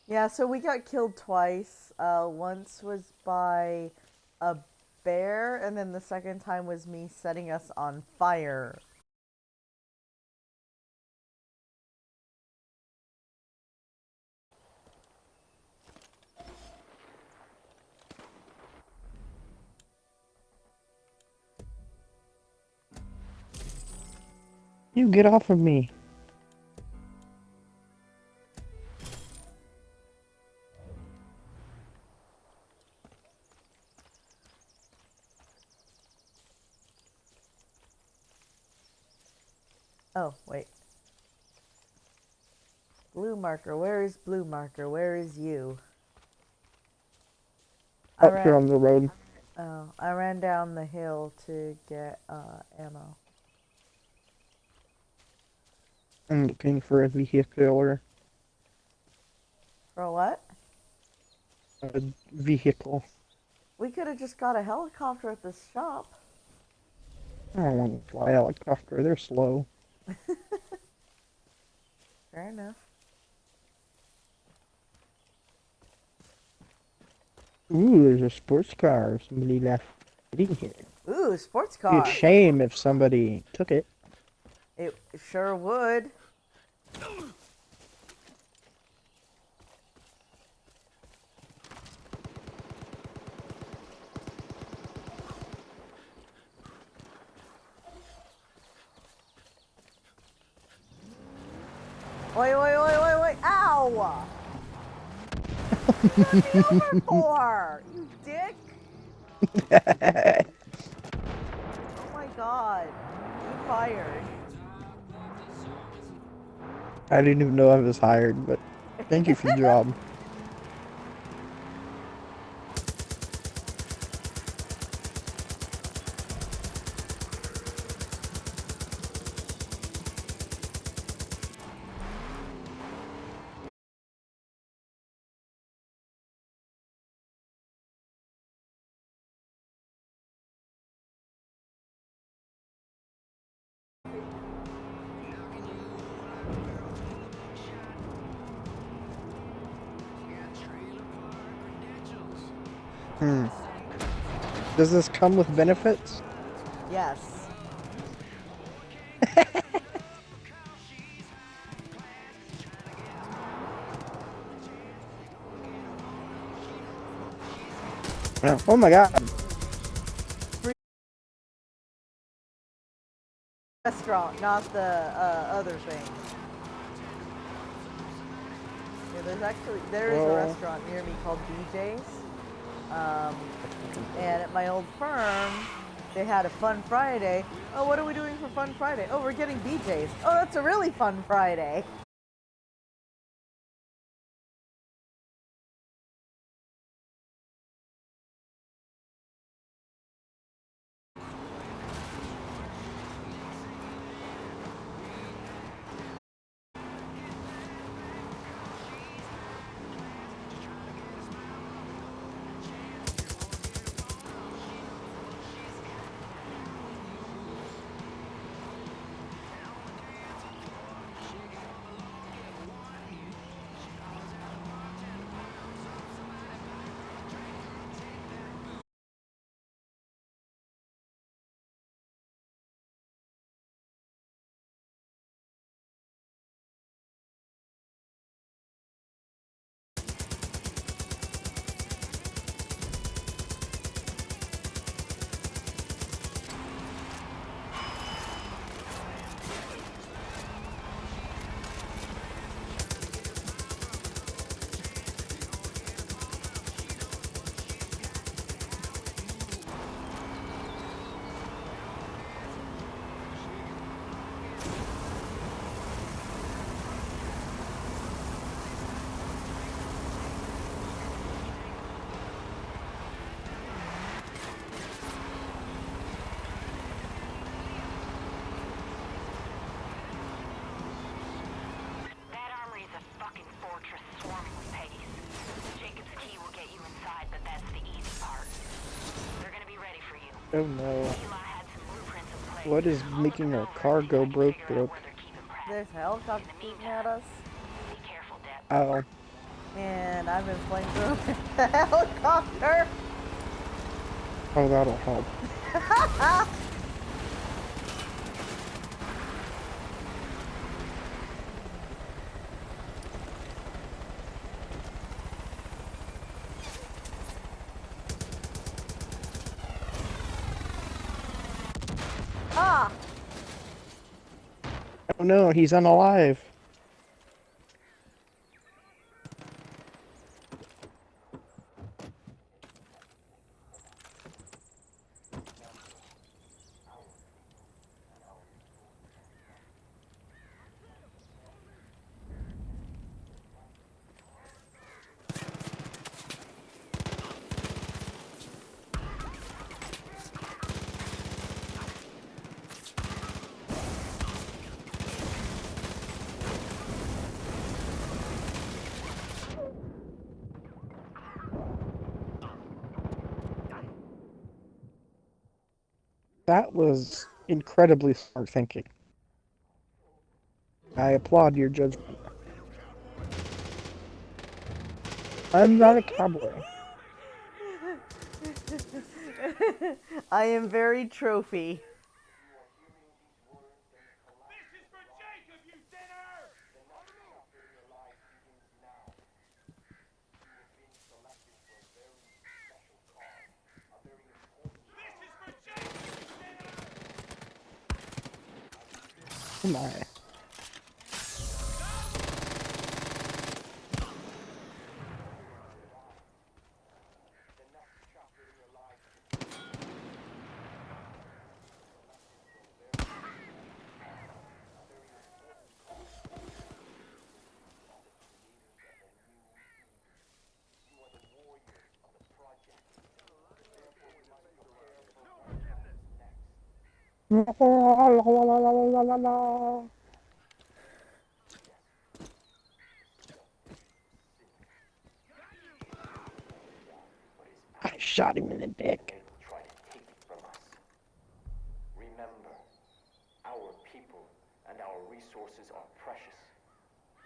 Yeah, so we got killed twice. Once was by a bear, and then the second time was me setting us on fire. You get off of me. Oh, wait. Blue marker, where is blue marker? Where is you? I Up here ran. on the road. Oh, I ran down the hill to get ammo. I'm looking for a vehicular. For what? A vehicle. We could have just got a helicopter at the shop. I don't want to fly a helicopter. They're slow. Fair enough. Ooh, there's a sports car. Somebody left it in here. Ooh, sports Be a car. shame if somebody took it. It sure would. Oi, oi, oi, oi, oi. Ow! What you run me over for? You dick! Oh my god. You fired. I didn't even know I was hired, but thank you for the job. Hmm. Does this come with benefits? Yes. Oh my god. Free restaurant, not the other thing. Yeah, there is a Well, restaurant near me called BJ's. Um, and at my old firm, they had a Fun Friday. Oh, what are we doing for Fun Friday? Oh, we're getting BJ's. Oh, that's a really fun Friday. That armory is a fucking fortress swarming with Peggies. Jacob's key will get you inside, but that's the easy part. They're gonna be ready for you. oh no. Eli had some blueprints in place. What is I'll look making our around for a car see if go I can broke figure out broke? where they're keeping Pratt. There's a In helicopter the shooting at meantime, us. be careful, Deb. Oh. And I've been flying through the helicopter. Oh, that'll help. Ah! Oh no, he's unalive. That was incredibly smart thinking. I applaud your judgment. I'm not a cowboy. I am very trophy. Oh my. I shot him in the dick. Try to take it from us. Remember, our people and our resources are precious.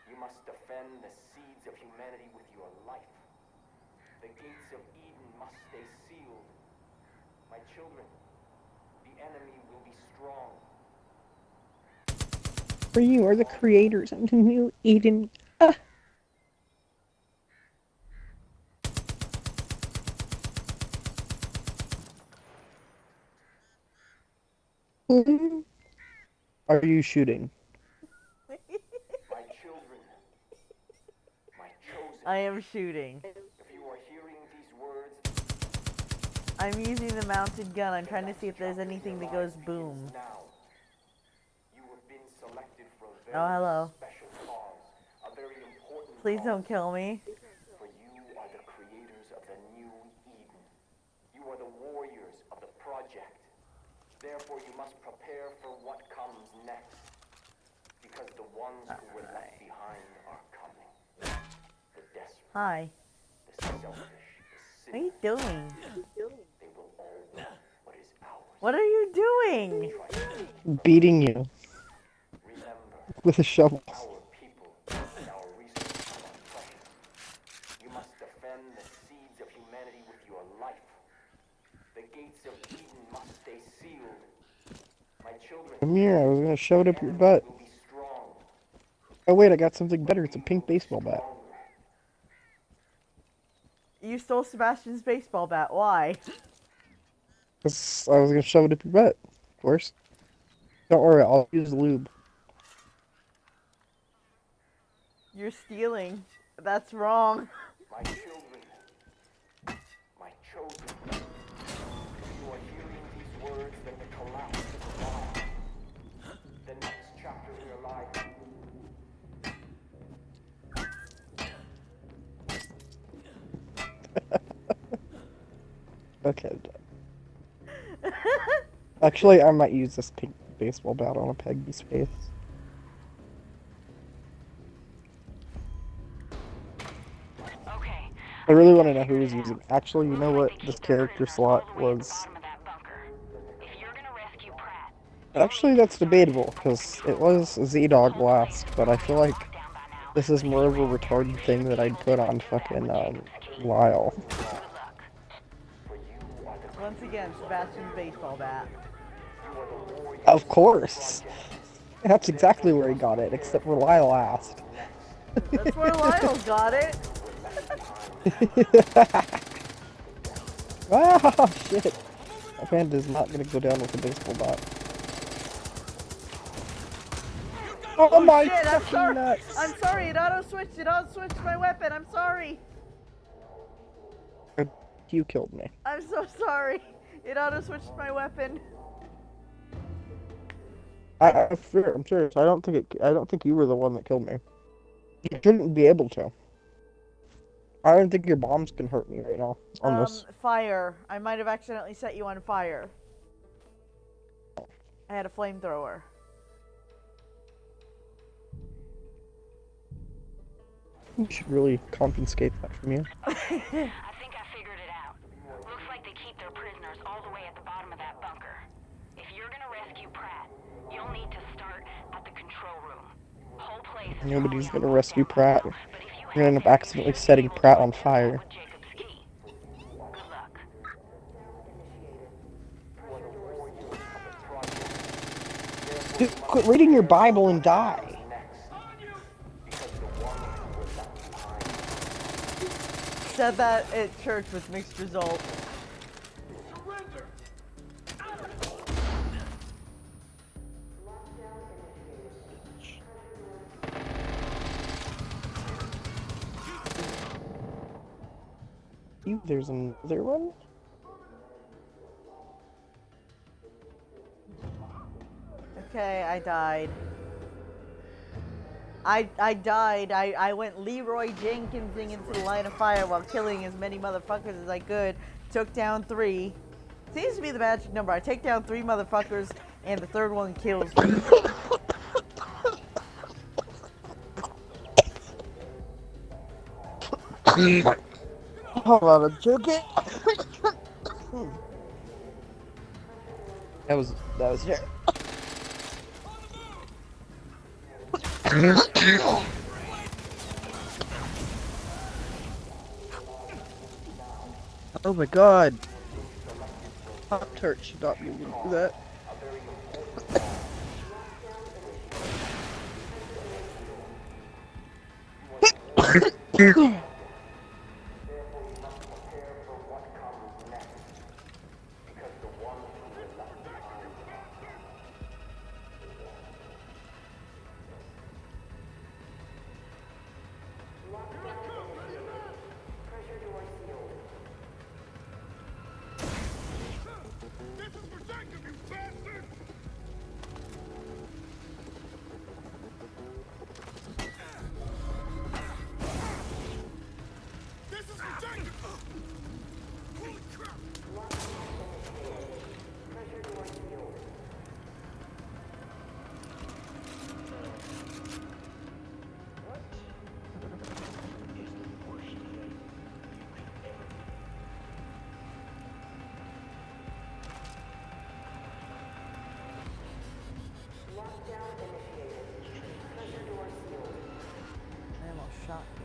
You must defend the seeds of humanity with your life. The gates of Eden must stay sealed. My children, the enemy will be strong. For you are the creators of the new Eden. Are you shooting? My children, my chosen. I am shooting. If you are hearing these words, I'm using the mounted gun. I'm trying to see if there's anything that goes boom. now. You have been selected for a Oh, very hello. special cause, a very important Please cause. don't kill me. For you are the creators of the new Eden. You are the warriors of the project. Therefore, you must prepare for what comes next. Because the ones who were left behind are coming. The desperate, Hi. the selfish, the What are you cynical. doing? They will all want what is ours. What are you doing? Beating you Remember, with a shovel. our people and our resources are precious. You must defend the seeds of humanity with your life. The gates of Eden must stay sealed. My children, Come here, I was gonna shove it the up your enemy butt. will be strong. Oh wait, I got something better. It's a pink baseball bat. Stronger. You stole Sebastian's baseball bat. Why? I was gonna shove it up your butt. Of course. Don't worry, I'll use lube. You're stealing. That's wrong. My children, my chosen. If you are hearing these words, then the collapse of the bomb. The next chapter in your life. Okay, I'm done. Actually, I might use this pink baseball bat on a Peggy's face. Okay. I really want to know who was using. Actually, you know what? This character slot was. Bottom of that bunker. If you're gonna rescue Pratt, Actually, that's debatable because it was Z-Dog last, but I feel like This is more of a retarded thing that I'd put on fucking, Lyle. Once again, Sebastian's baseball bat. Of course! That's exactly where he got it, except for Lyle asked. That's where Lyle got it. Ah, shit! That panda's not gonna go down with a baseball bat. Oh my Shit, I'm fucking sorry. nuts! I'm sorry, it auto-switched. It auto-switched my weapon. I'm sorry. You killed me. I'm so sorry. It auto-switched my weapon. I'm serious. I don't think you were the one that killed me. You shouldn't be able to. I don't think your bombs can hurt me right now on this. Fire. I might have accidentally set you on fire. I had a flamethrower. You should really confiscate that from you. I think I figured it out. Looks like they keep their prisoners all the way at the bottom of that bunker. If you're gonna rescue Pratt, you'll need to start at the control room. Whole place is Nobody's falling gonna on rescue lockdown Pratt. right now, but if you You're gonna end up head there, accidentally you should setting be able to Pratt on find that fire. with Jacob's key. Good luck. Dude, quit reading your Bible and die. Said that at church with mixed results. There's another one? Okay, I died. I died. I went Leroy Jenkinsing into the line of fire while killing as many motherfuckers as I could. Took down 3. Seems to be the magic number. I take down 3 motherfuckers and the third one kills me. Hold on, I'm joking. That was it. Oh my god. Pop-Tart should not be able to do that. I almost shot you.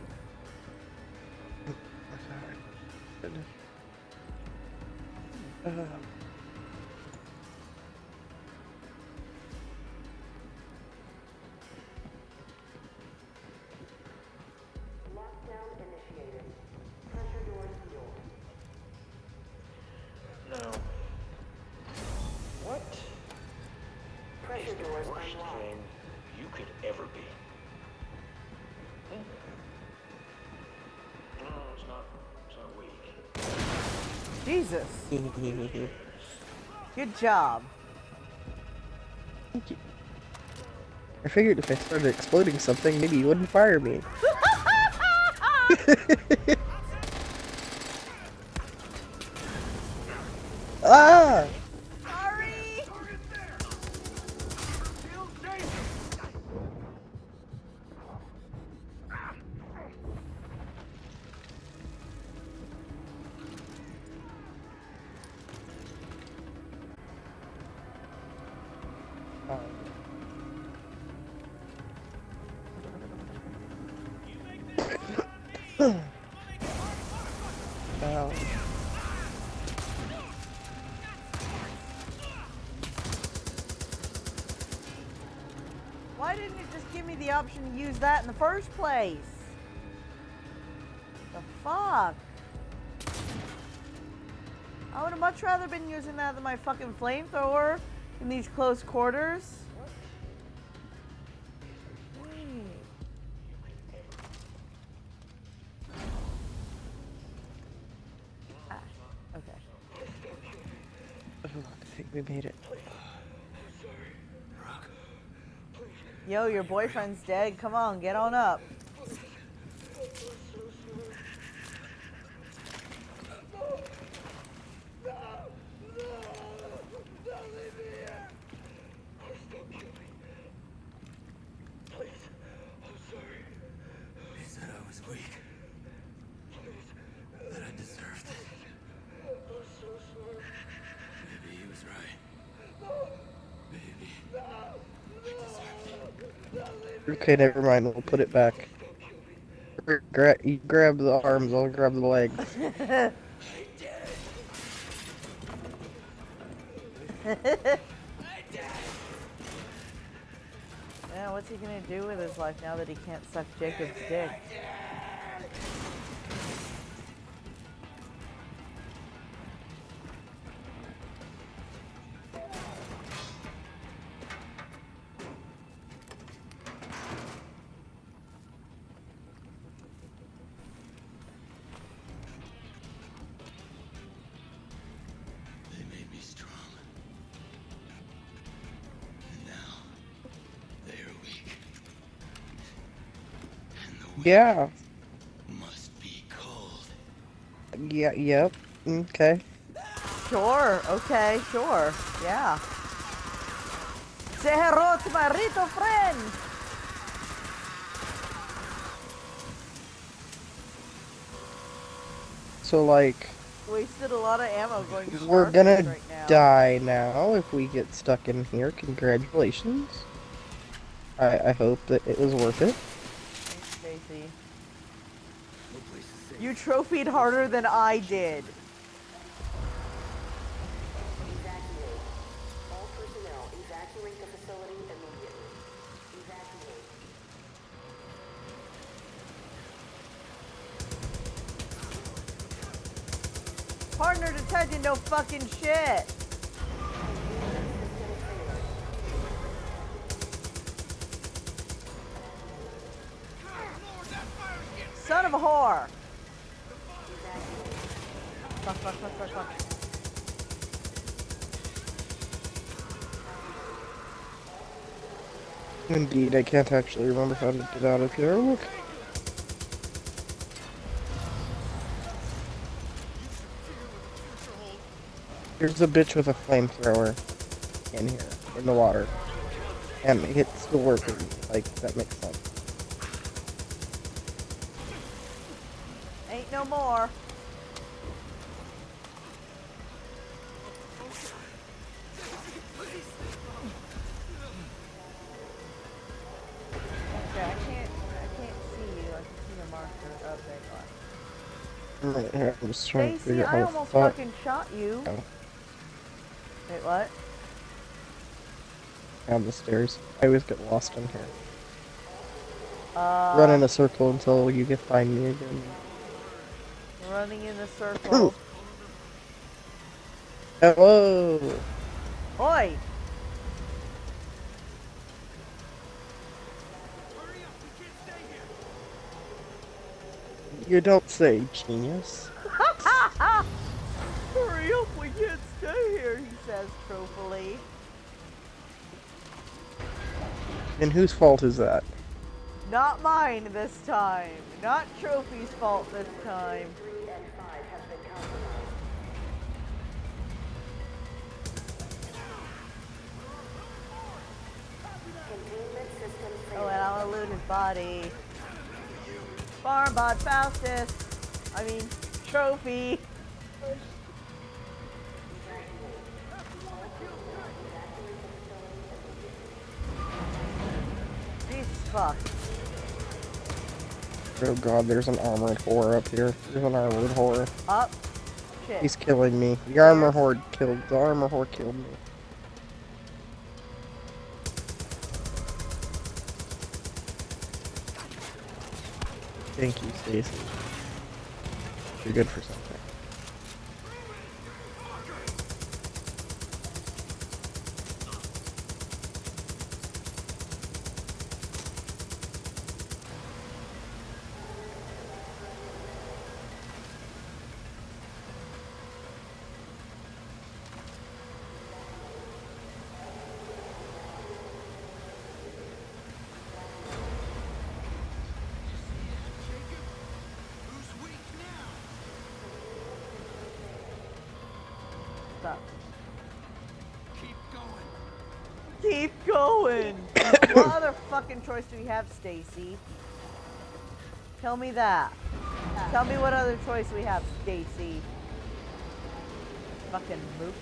What? Pressure doors worst thing you could ever be. No, it's not weak. Jesus. Good job. Thank you. I figured if I started exploding something, maybe you wouldn't fire me. Ah! Sorry. the option to use that in the first place? The fuck? I would have much rather been using that than my fucking flamethrower in these close quarters. Ah, okay. I think we made it. Yo, your boyfriend's dead. Come on, get on up. Okay, never mind. We'll put it back. You grab the arms, I'll grab the legs. Yeah, what's he gonna do with his life now that he can't suck Jacob's dick? They made me strong. And now they are weak. And the weak Yeah. must be cold. Yeah, yep. Okay. Sure, okay, sure, yeah. Say hello to my little friend! So, like, Wasted a lot of ammo going to we're Starfish gonna right now. die now if we get stuck in here. Congratulations. I hope that it was worth it. Thanks, Stacy. You trophied harder than I did. Evacuate. All personnel, evacuate the facility immediately. Evacuate. Partner to tell you no fucking shit. Son of a whore. Fuck, fuck, fuck, fuck, fuck. Indeed, I can't actually remember how to get out of here. Look. There's a bitch with a flamethrower in here, in the water. And it's still working. Like, that makes sense. Ain't no more. Okay, I can't see you. I can see the marker. Oh, there you are. Right here, I'm just trying to Stacy, figure out I how almost to fuck. fucking shot you. Oh. Wait, what? Down the stairs. I always get lost in here. Uh, Run in a circle until you can find me again. running in a circle. Hello! Oi! You don't say, genius. Hurry up, we can't stay here, he says truthfully. And whose fault is that? Not mine this time. Not Trophy's fault this time. 3 and 5 have been compromised. Containment system Oh, failure. and I'll loot his body. Farmbot Faustus. I mean, Trophy. Jesus fuck. Oh god, there's an armored whore up here. There's an armored whore. Up. Shit. He's killing me. The armor whore killed me. Thank you, Stacy. You're good for something. Stop. Keep going. Keep going. What other fucking choice do we have, Stacy? Tell me that. Tell me what other choice we have, Stacy. Fucking mook.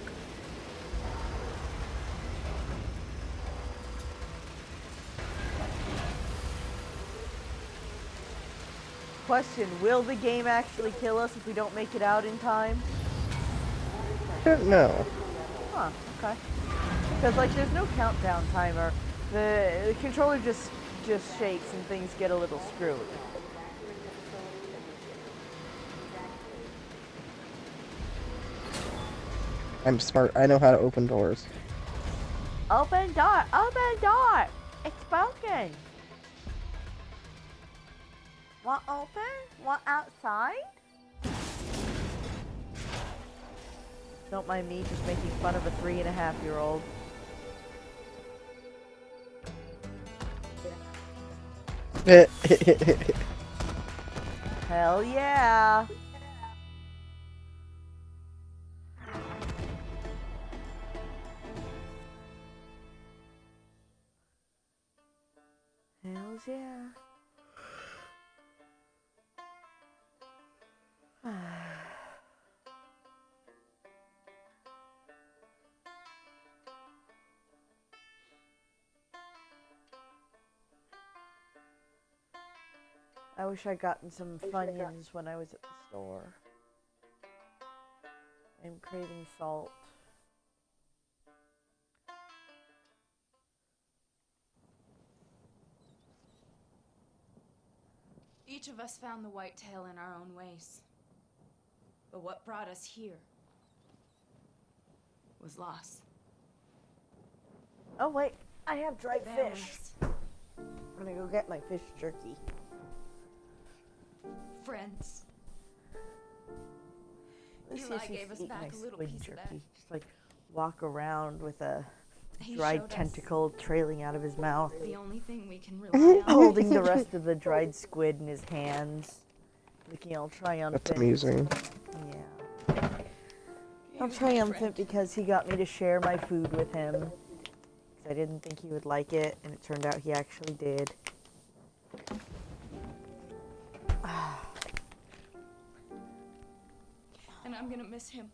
Question, will the game actually kill us if we don't make it out in time? I don't know. Huh, okay. Because, like, there's no countdown timer. The controller just shakes and things get a little screwy. I'm smart. I know how to open doors. Open door! Open door! It's broken! Want open? Want outside? Don't mind me just making fun of a 3.5-year-old. Hell yeah! Hells yeah. I wish I'd gotten some Funyuns when I was at the store. I'm craving salt. Each of us found the whitetail in our own ways. But what brought us here was loss. Oh wait, I have dried fish. Families, I'm gonna go get my fish jerky. friends. Let's see Eli if she's gave us eating back my a little squid piece of that. jerky. Just like walk around with a He dried showed us tentacle trailing out of his mouth, the only thing we can rely on. holding the rest of the dried squid in his hands, looking all triumphant. That's amusing. Yeah. I'm triumphant because he got me to share my food with him. Because I didn't think he would like it, and it turned out he actually did. And I'm gonna miss him.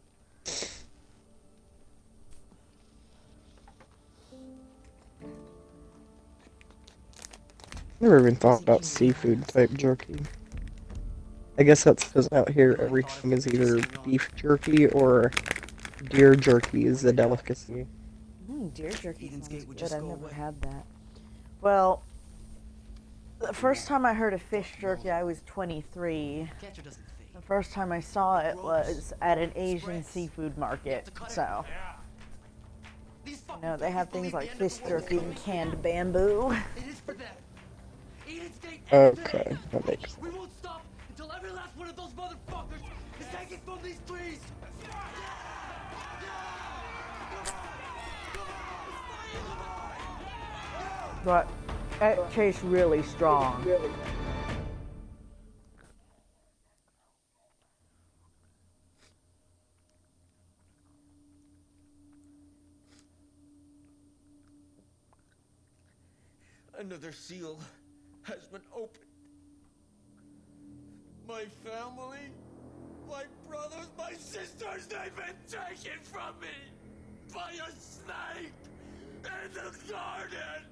Never even thought about seafood type jerky. I guess that's because out here everything is either beef jerky or deer jerky is a delicacy. Deer jerky Eden's sounds Gate would good. just I've go never away. had that. Well, the first time I heard of fish jerky, I was 23. Catcher doesn't fade. The first time I saw it was at an Asian seafood market. So, These you know, they have things like fish jerky and canned bamboo. It is for them. Eden's Gate Okay, that makes sense. We won't stop until every last one of those motherfuckers is taken from these trees. But it tastes really strong. Another seal has been opened. My family, my brothers, my sisters, they've been taken from me by a snake in the garden.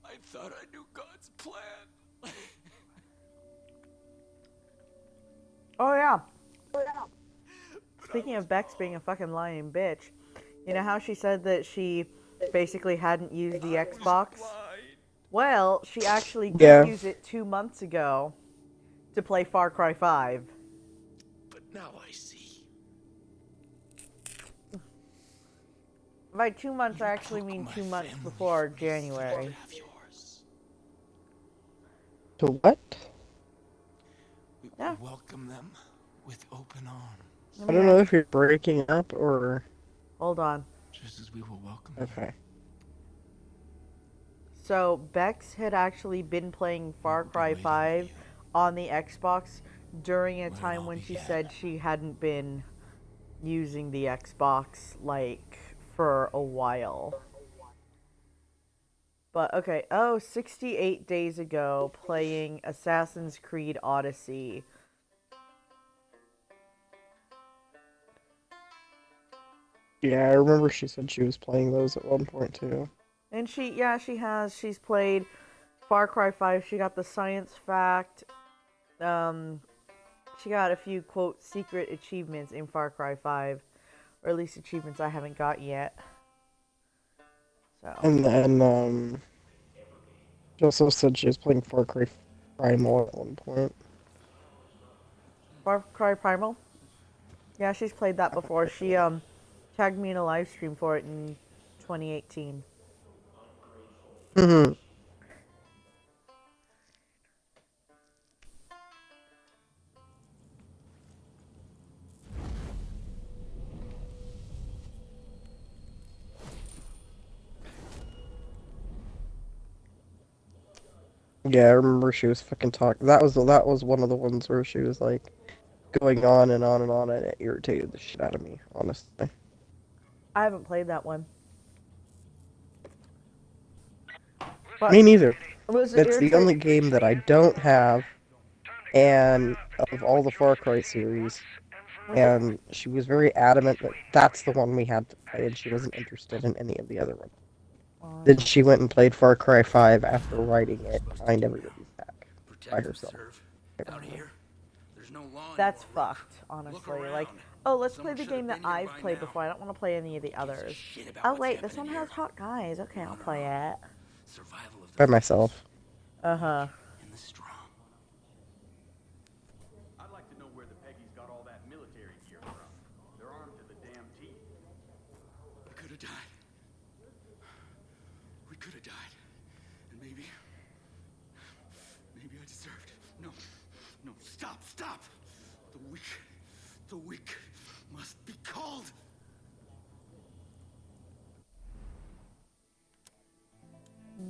I thought I knew God's plan. Oh yeah. Speaking of Bex being a fucking lying bitch, You know how she said that she basically hadn't used the Xbox? Blind. Well, she actually Yeah. did use it 2 months ago to play Far Cry 5. But now I see. By 2 months, I You actually took mean my 2 months family before from me so I January. could have yours. To what? We Yeah. will welcome them with open arms, I don't know if you're breaking up or. Hold on. just as we will welcome Okay. you. So, Bex had actually been playing Far will be Cry waiting for 5 you. on the Xbox during a Where it time all when she began. said she hadn't been using the Xbox, like, for a while. But, okay. Oh, 68 days ago, playing Assassin's Creed Odyssey. Yeah, I remember she said she was playing those at one point too. And she has. She's played Far Cry 5. She got the science fact. She got a few, quote, secret achievements in Far Cry 5. Or at least achievements I haven't got yet. So. And then, she also said she was playing Far Cry Primal at one point. Far Cry Primal? Yeah, she's played that before. She, tagged me in a live stream for it in 2018. Mm-hmm. Yeah, I remember she was fucking talking. That was one of the ones where she was like going on and on and on, and it irritated the shit out of me, honestly. I haven't played that one. But Me neither. was it It's the only game that I don't have, and of all the Far Cry series. And she was very adamant that that's the one we had to play, and she wasn't interested in any of the other ones. Then she went and played Far Cry 5 after writing it behind everybody's back by herself. Out here, there's no law That's anymore, Rook. fucked, honestly. Look around. Like, oh, let's play Someone the should have game that been here I've by played now. before. I don't want to play any of the Gives a others. shit about Oh, what's wait, this one happening has here. hot guys. Okay, I'll play it. Survival of the By fittest myself. Uh-huh. and the strong. I'd like to know where the Peggies got all that military gear from. They're armed to the damn teeth. We could have died. We could have died. And maybe I deserved. No, stop. The weak must be called.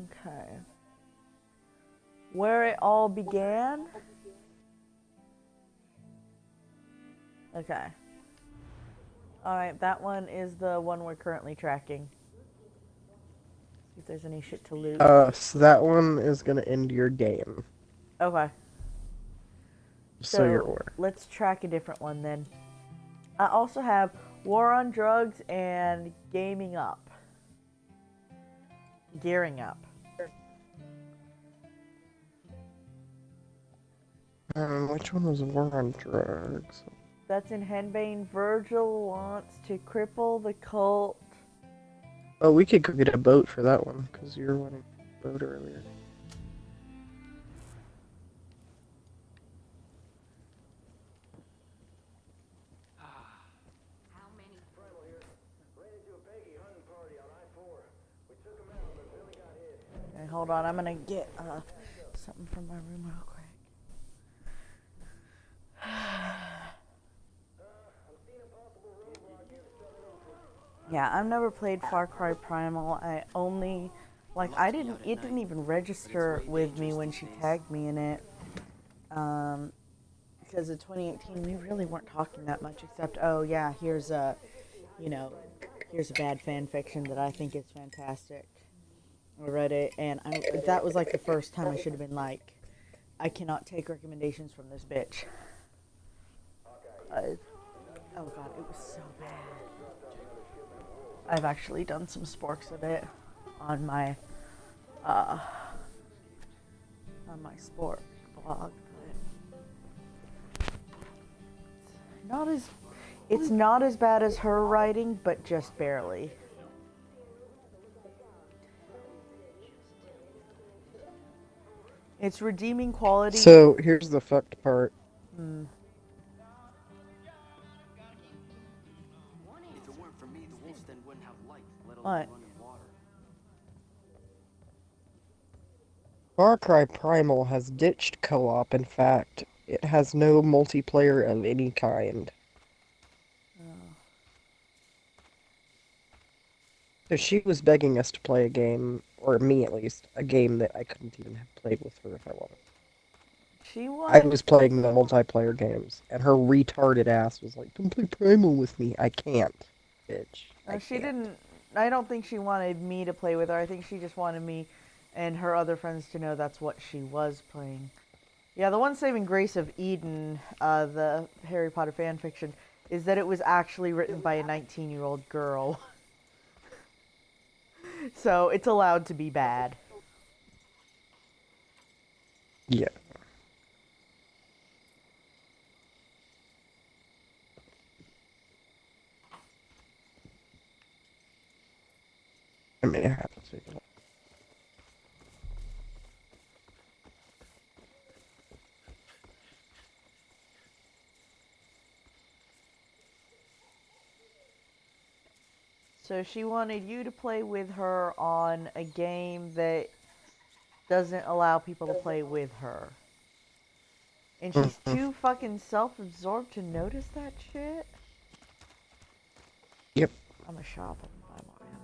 Okay. Where it all began? Okay. Alright, that one is the one we're currently tracking. See if there's any shit to loot. So that one is gonna end your game. Okay. So you're aware. Let's track a different one then. I also have War on Drugs and Gaming Up. Gearing Up. Which one was War on Drugs? That's in Henbane. Virgil wants to cripple the cult. Oh, we could go get a boat for that one, because you were wanting a boat earlier. Okay, hold on. I'm gonna get something from my room real quick. Yeah, I've never played Far Cry Primal. I only, like, it didn't even register with me when she tagged me in it. Because in 2018, we really weren't talking that much, except, oh yeah, here's a bad fan fiction that I think is fantastic. I read it, and that was like the first time I should have been like, I cannot take recommendations from this bitch. Oh god, it was so bad. I've actually done some sporks of it on my sport blog, but not as It's not as bad as her writing, but just barely. Its redeeming quality. So here's the fucked part. Hmm. If it weren't for me, the wolves then wouldn't have light, let alone What? running water. Far Cry Primal has ditched co-op. In fact, it has no multiplayer of any kind. Oh. So she was begging us to play a game, or me at least, a game that I couldn't even have played with her if I wanted. She I wanted. was playing the multiplayer games, and her retarded ass was like, "Come play Primal with me." I can't, bitch. She didn't. I don't think she wanted me to play with her. I think she just wanted me and her other friends to know that's what she was playing. Yeah, the one saving grace of Eden, the Harry Potter fan fiction, is that it was actually written by a 19-year-old girl. So it's allowed to be bad. Yeah. I mean, it happens. So she wanted you to play with her on a game that doesn't allow people to play with her. And she's too fucking self-absorbed to notice that shit? Yep. I'm a shop and buy more ammo.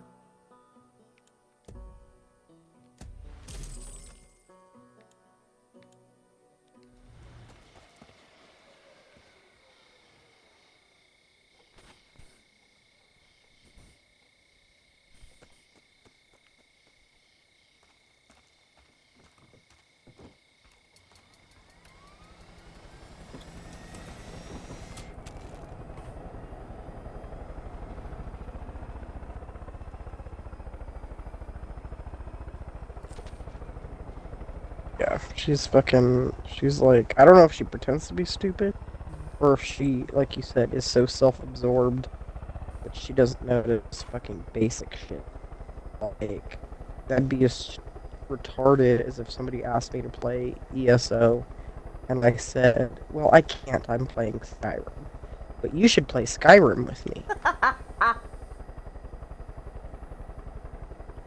Yeah, she's like, I don't know if she pretends to be stupid, or if she, like you said, is so self-absorbed that she doesn't notice fucking basic shit. Like, that'd be as retarded as if somebody asked me to play ESO, and I said, well, I can't, I'm playing Skyrim. But you should play Skyrim with me.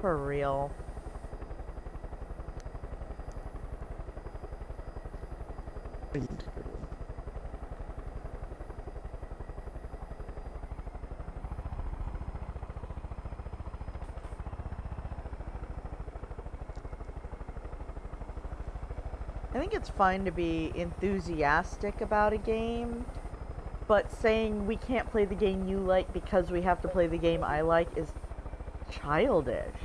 For real. I think it's fine to be enthusiastic about a game, but saying we can't play the game you like because we have to play the game I like is childish.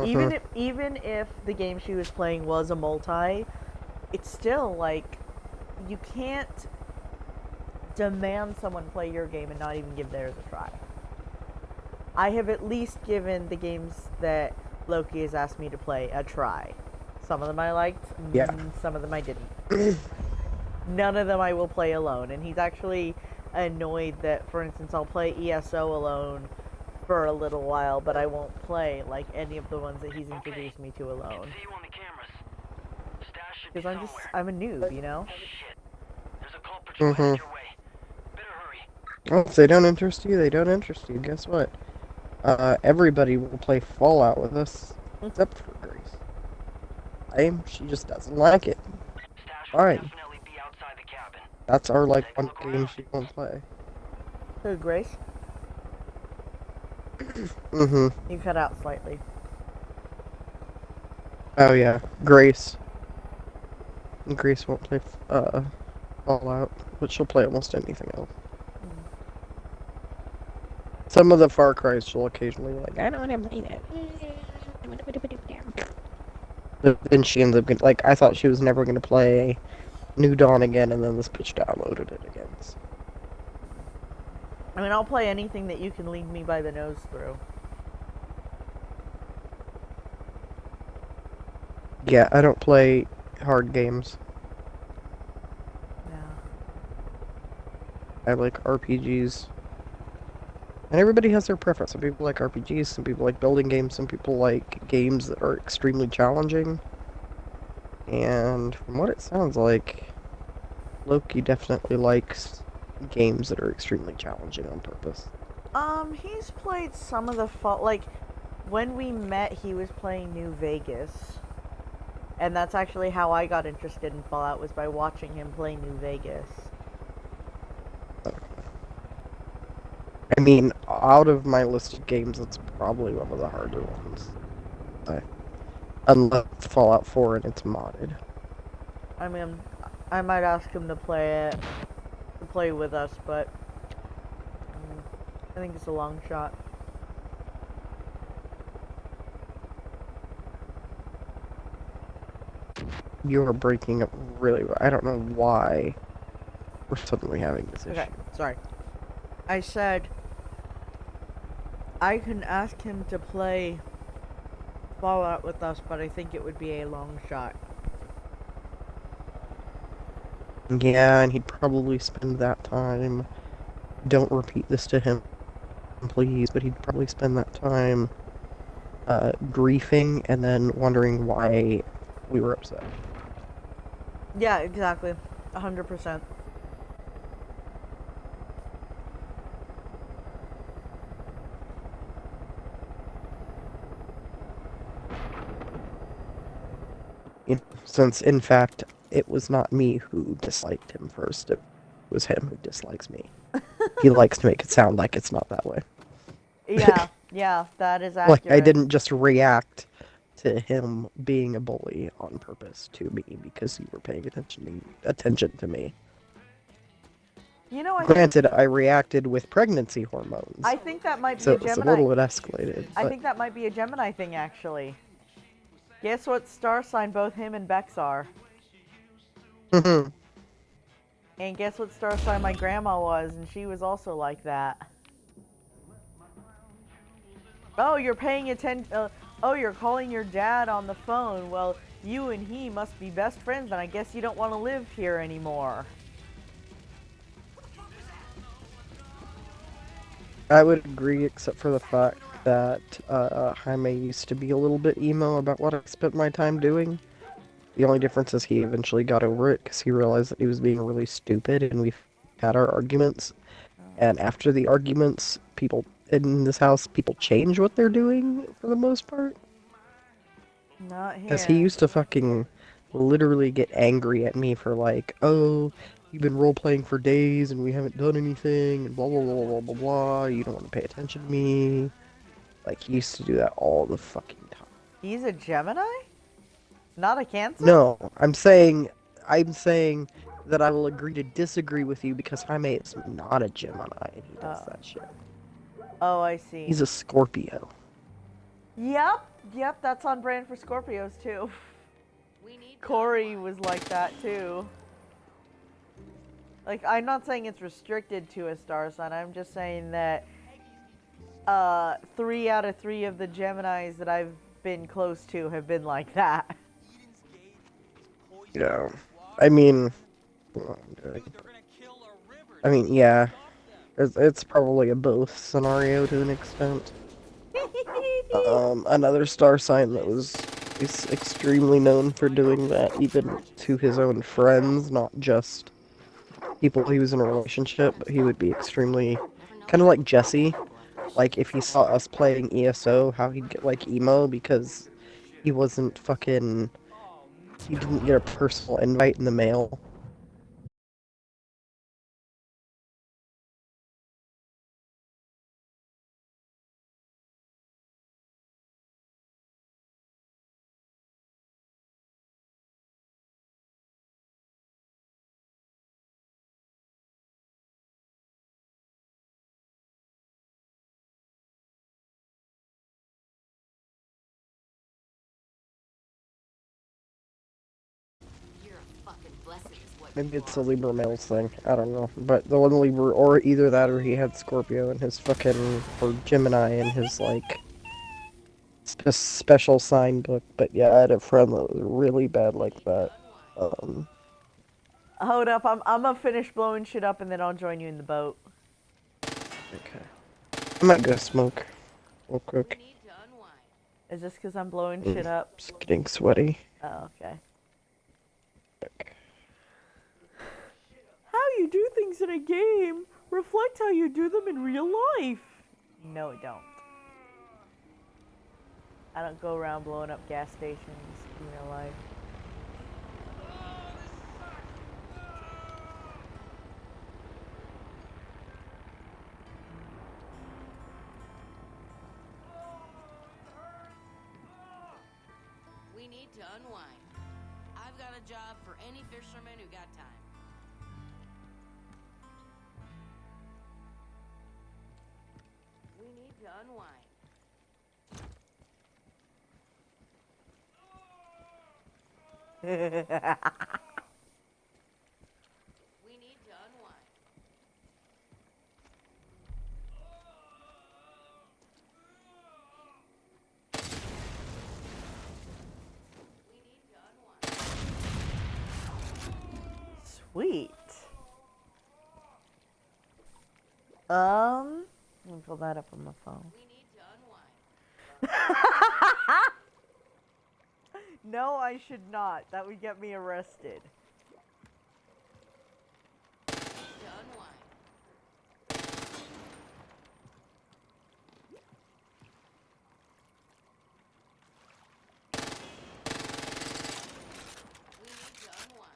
Even if the game she was playing was a multi, it's still like you can't demand someone play your game and not even give theirs a try. I have at least given the games that Loki has asked me to play a try. Some of them I liked, Yeah. some of them I didn't. None of them I will play alone, and he's actually annoyed that, for instance, I'll play ESO alone for a little while, but I won't play like any of the ones that he's introduced me to alone. Because I'm a noob, you know? Mm-hmm. Well, if they don't interest you, they don't interest you. Guess what? Everybody will play Fallout with us, except for Grace. She just doesn't like it. Fine. That's our, like, one game she won't play. So, Grace? Mm-hmm. You cut out slightly. Oh, yeah. Grace. Grace won't play, Fallout, but she'll play almost anything else. Some of the Far Cries she'll occasionally be like, I don't want to play that. But then she ends up getting, like, I thought she was never going to play New Dawn again, and then this bitch downloaded it again. So. I mean, I'll play anything that you can lead me by the nose through. Yeah, I don't play hard games. Yeah. I like RPGs. And everybody has their preference. Some people like RPGs, some people like building games, some people like games that are extremely challenging. And from what it sounds like, Loki definitely likes games that are extremely challenging on purpose. He's played some of the like when we met, he was playing New Vegas, and that's actually how I got interested in Fallout, was by watching him play New Vegas. I mean, out of my list of games, it's probably one of the harder ones. Unless Fallout 4 and it's modded. I mean, I might ask him to play with us, but I think it's a long shot. You are breaking up really well. I don't know why we're suddenly having this issue. Okay, sorry. I said I can ask him to play Fallout with us, but I think it would be a long shot. Yeah, and he'd probably spend that time. Don't repeat this to him, please, but he'd probably spend that time griefing and then wondering why we were upset. Yeah, exactly. 100%. Since, in fact, it was not me who disliked him first, it was him who dislikes me. He likes to make it sound like it's not that way. Yeah, yeah, that is Like, accurate. I didn't just react to him being a bully on purpose to me because you were paying attention to me. You know, Granted, I reacted with pregnancy hormones. I think that might be so a it was a Gemini. little bit escalated. I think that might be a Gemini thing, actually. Guess what star sign both him and Bex are? And And guess what star sign my grandma was, and she was also like that. Oh, you're paying attention. Oh, you're calling your dad on the phone. Well, you and he must be best friends, and I guess you don't want to live here anymore. I would agree, except for the fact that Jaime used to be a little bit emo about what I spent my time doing. The only difference is he eventually got over it because he realized that he was being really stupid, and we've had our arguments. And after the arguments, people in this house, people change what they're doing for the most part. Not here. Because he used to fucking literally get angry at me for like, oh, you've been role-playing for days and we haven't done anything, and blah blah blah blah blah blah, you don't want to pay attention to me. Like, he used to do that all the fucking time. He's a Gemini? Not a Cancer? No, I'm saying that I will agree to disagree with you because Jaime is not a Gemini and he does that shit. Oh, I see. He's a Scorpio. Yep, that's on brand for Scorpios, too. Corey was like that, too. Like, I'm not saying it's restricted to a star sign, I'm just saying that 3 out of 3 of the Geminis that I've been close to have been like that. Yeah. I mean, yeah. It's probably a both scenario to an extent. Another star sign that is extremely known for doing that, even to his own friends, not just people he was in a relationship, but he would be extremely, kind of like Jesse. Like, if he saw us playing ESO, how he'd get, like, emo because he wasn't fucking, he didn't get a personal invite in the mail. Maybe it's a Libra males thing. I don't know. But the one Libra, or either that or he had Scorpio in his fucking, or Gemini in his, like, special sign book. But yeah, I had a friend that was really bad like that. Hold up, I'm gonna finish blowing shit up and then I'll join you in the boat. Okay. I might go smoke real We quick. need to unwind. Is this because I'm blowing shit up? Just getting sweaty. Oh, okay. How you do things in a game reflect how you do them in real life. No, it don't. I don't go around blowing up gas stations in real life. We need to unwind. I've got a job for any fisherman who got time. We need to unwind. We need to unwind. We need to unwind. Sweet. Let me pull that up on my phone. We need to unwind. No, I should not. That would get me arrested. To unwind. We need to unwind.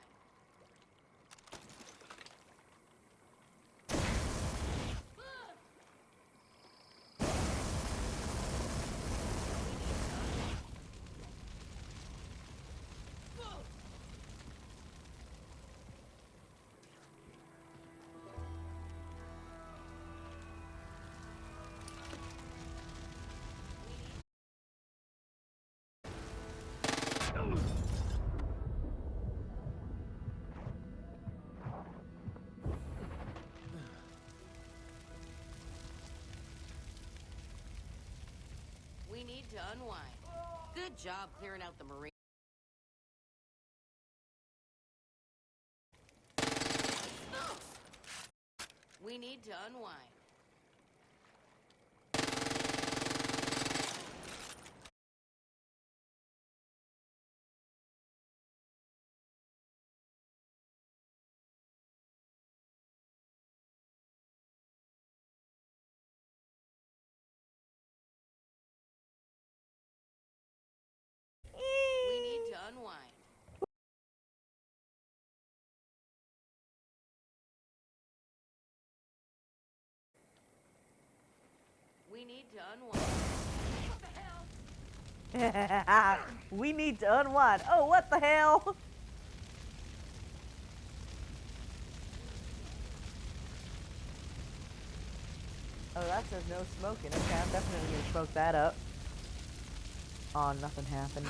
We need to unwind. Good job clearing out the marine. We need to unwind. We need to unwind. We need to unwind. What the hell? We need to unwind. Oh, what the hell? Oh, that says no smoking. Okay, I'm definitely gonna smoke that up. Oh, nothing happened.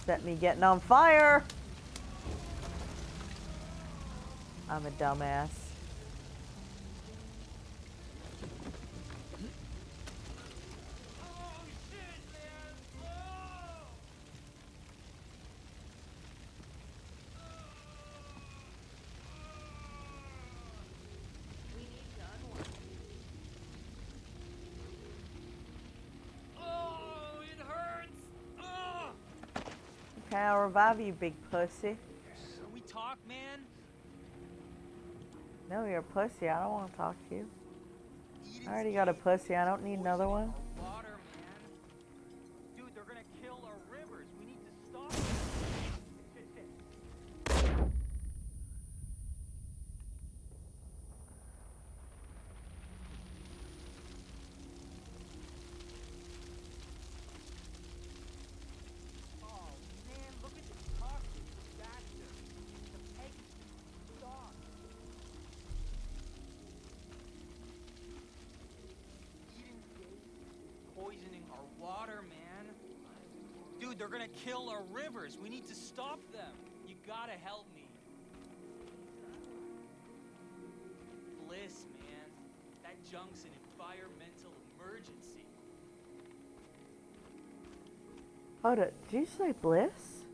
Set me getting on fire. I'm a dumbass. We need to unwind. Oh, it hurts! Oh! Okay, I'll revive you, big pussy. Can we talk, man? No, you're a pussy. I don't want to talk to you. Eden's I already got a cave pussy. I don't need another one. Water, man. Dude, they're gonna kill our rivers. We need to stop them. Oh, man, look at the toxic disaster. The peggy stop. Eden's cave poisoning our water, man. Dude, they're gonna kill our rivers. We need to stop them. You gotta help me. Bliss, man. That junk's an environmental emergency. Hold it. Did you say Bliss?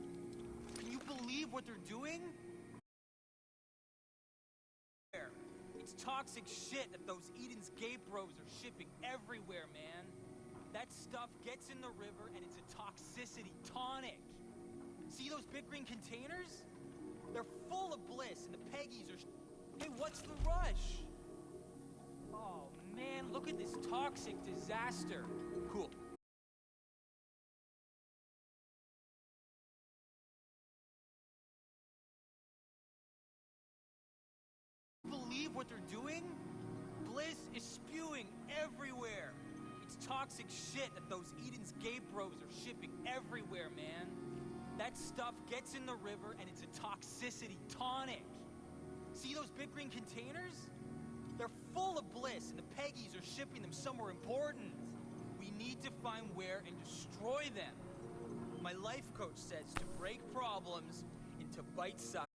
Can you believe we're what they're doing? It's toxic shit that those Eden's Gate bros are shipping everywhere, man. That stuff gets in the river and it's a toxicity tonic. See those big green containers? They're full of bliss and the Peggies are... Hey, what's the rush? Oh, man, look at this toxic disaster. Cool. Believe what they're doing? Bliss is spewing everywhere. It's toxic shit that those Eden's Gate bros are shipping everywhere, man. That stuff gets in the river and it's a toxicity tonic. See those big green containers? They're full of bliss and the Peggies are shipping them somewhere important. We need to find where and destroy them. My life coach says to break problems into bite-sized...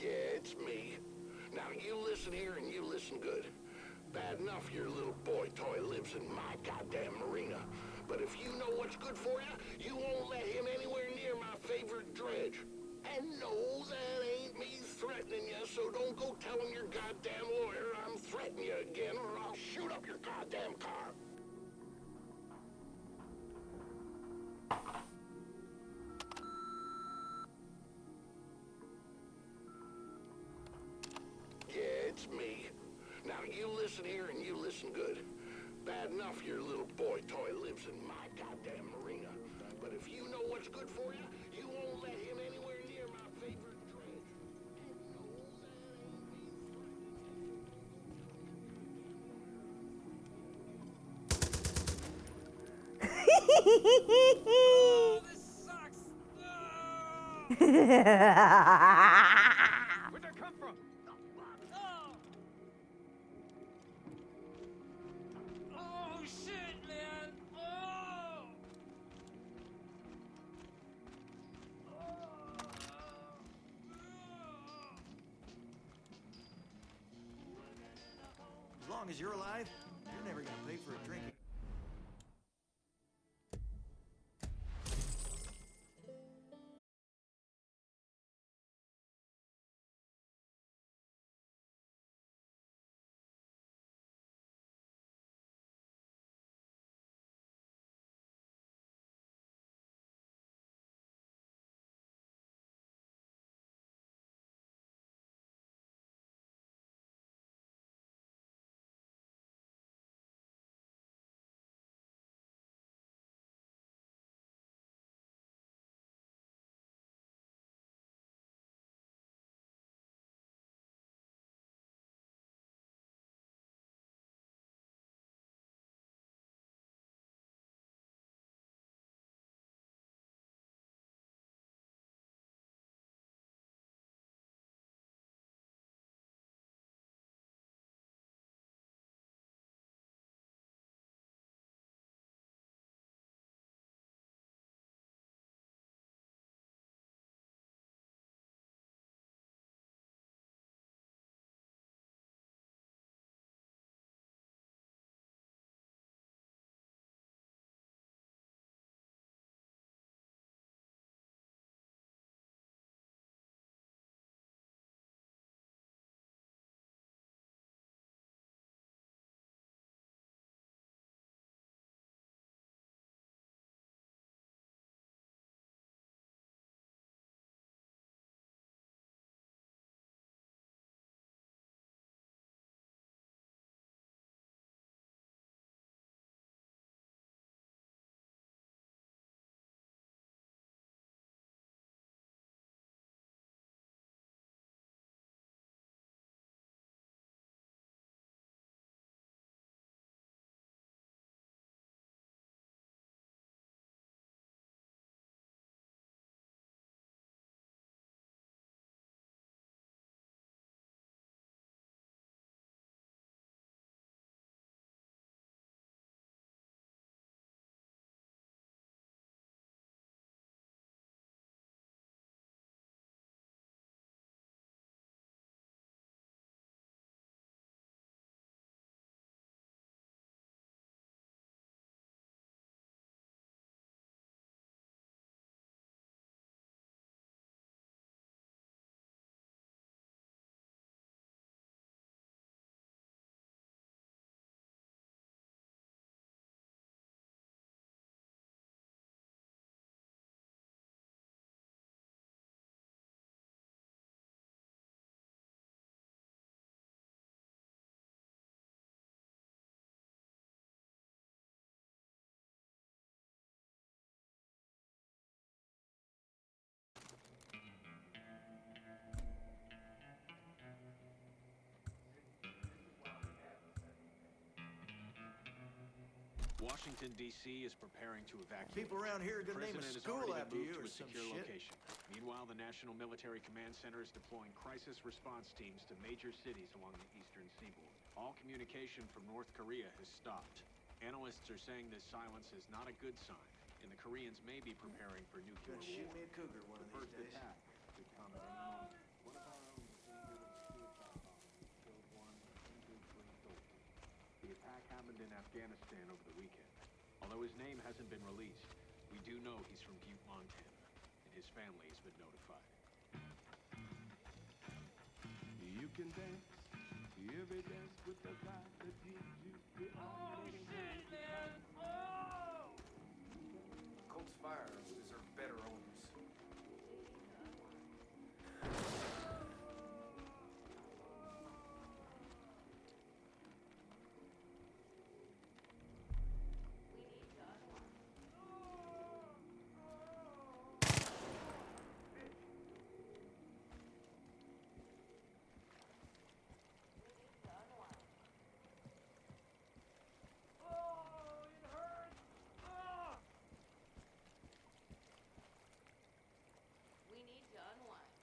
Yeah, it's me. Now you listen here and you listen good. Bad enough your little boy toy lives in my goddamn marina. But if you know what's good for you, you won't let him anywhere near my favorite dredge. And no, that ain't me threatening you, so don't go telling your goddamn lawyer I'm threatening you again or I'll shoot up your goddamn car. Yeah, it's me. Now you listen here and you listen good. Bad enough your little boy toy lives in my goddamn marina. But if you know what's good for you, you won't let him anywhere near my favorite dredge. Oh, this sucks! Hehehehe Where'd that come from? Oh! Oh, shit, man! Oh! As long as you're alive, you're never gonna pay for a drink. Washington, D.C. is preparing to evacuate. People around here are gonna name a President has school already after moved you to or a some secure shit. location. Meanwhile, the National Military Command Center is deploying crisis response teams to major cities along the eastern seaboard. All communication from North Korea has stopped. Analysts are saying this silence is not a good sign, and the Koreans may be preparing for nuclear Gonna shoot war. me a cougar one The of first these days. attack could come at any moment. One of our own was injured in a suicide bombing that killed one and injured 3 soldiers. The attack happened in Afghanistan over the weekend. Although his name hasn't been released, we do know he's from Butte, Montana, and his family has been notified. You can dance every dance with the vibe that gives you the Shit, man! Oh! Colt's firearms deserve better owners. We need to unwind.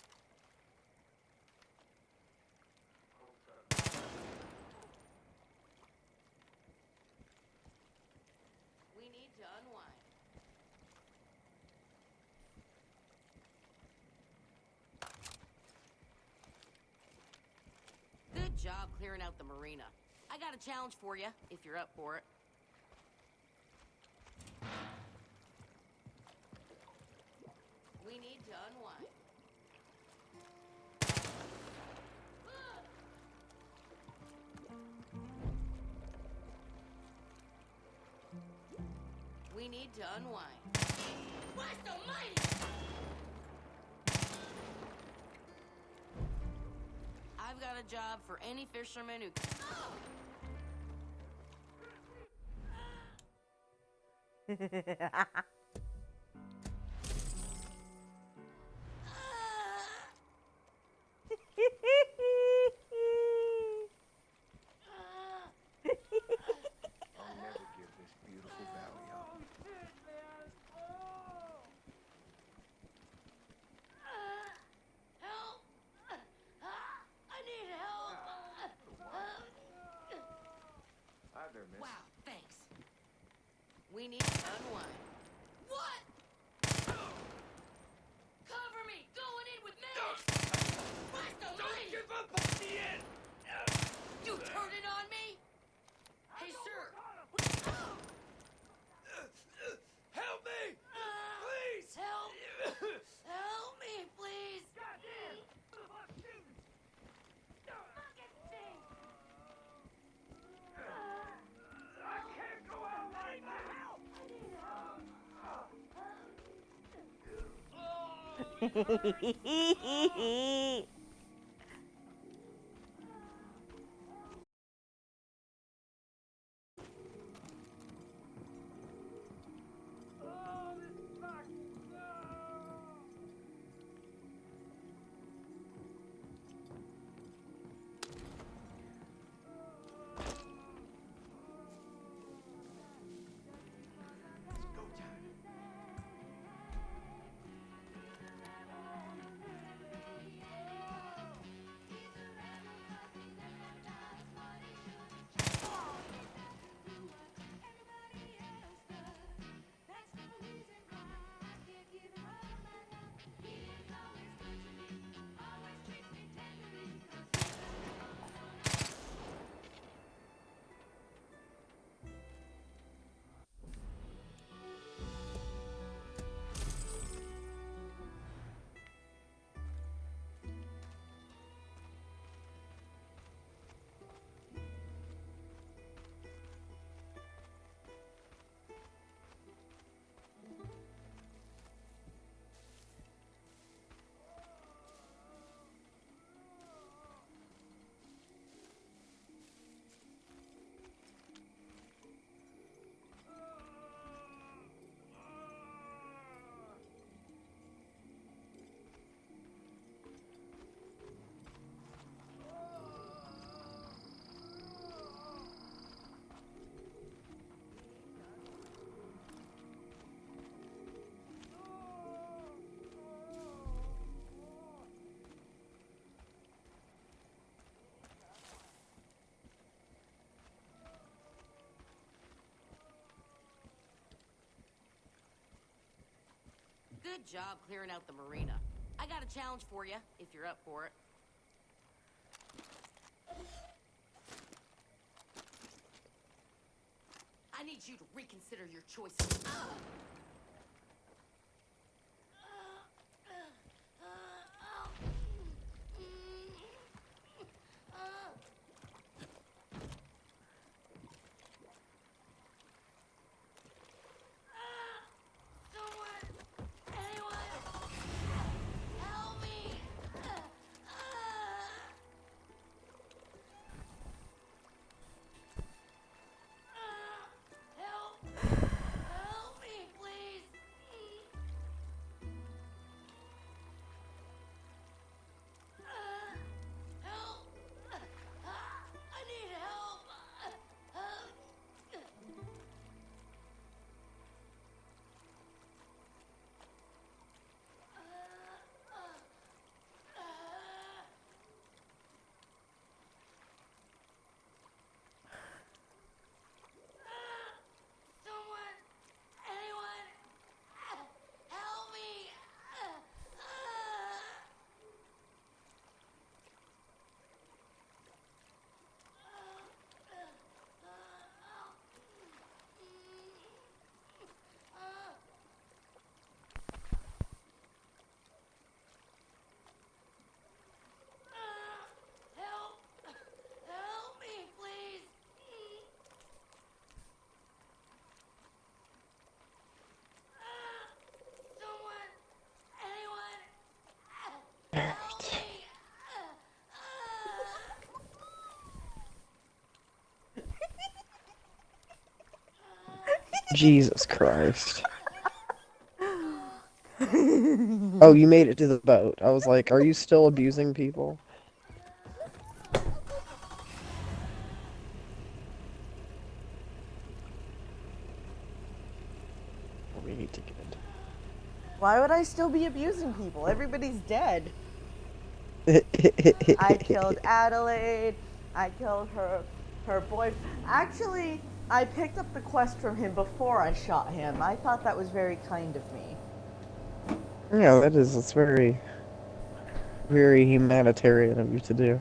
We need to unwind. Good job clearing out the marina. I got a challenge for you, if you're up for it. We need to unwind. We need to unwind. Christ almighty! I've got a job for any fisherman who... I'll never give this beautiful valley up. Help! I need help! Hi there, miss. Wow, thanks. We need to unwind. What? Cover me! Going in with me! Christ almighty! give up on the end! You turning on me? Hey, sir! Help me! Please! Help! Help me, please! I can't go out right now! Good job clearing out the marina. I got a challenge for you, if you're up for it. I need you to reconsider your choices. Jesus Christ. Oh, you made it to the boat. I was like, are you still abusing people? We need to get into. Why would I still be abusing people? Everybody's dead. I killed Adelaide. I killed her boyfriend. Actually, I picked up the quest from him before I shot him. I thought that was very kind of me. Yeah, that is. It's very, very humanitarian of you to do.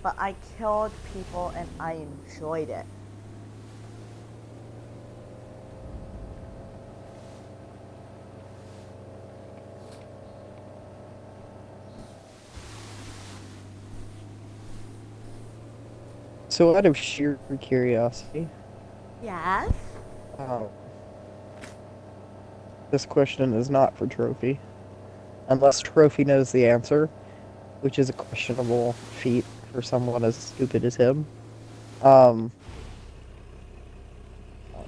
But I killed people and I enjoyed it. So out of sheer curiosity, Yes? this question is not for Trophy. Unless Trophy knows the answer, which is a questionable feat for someone as stupid as him. I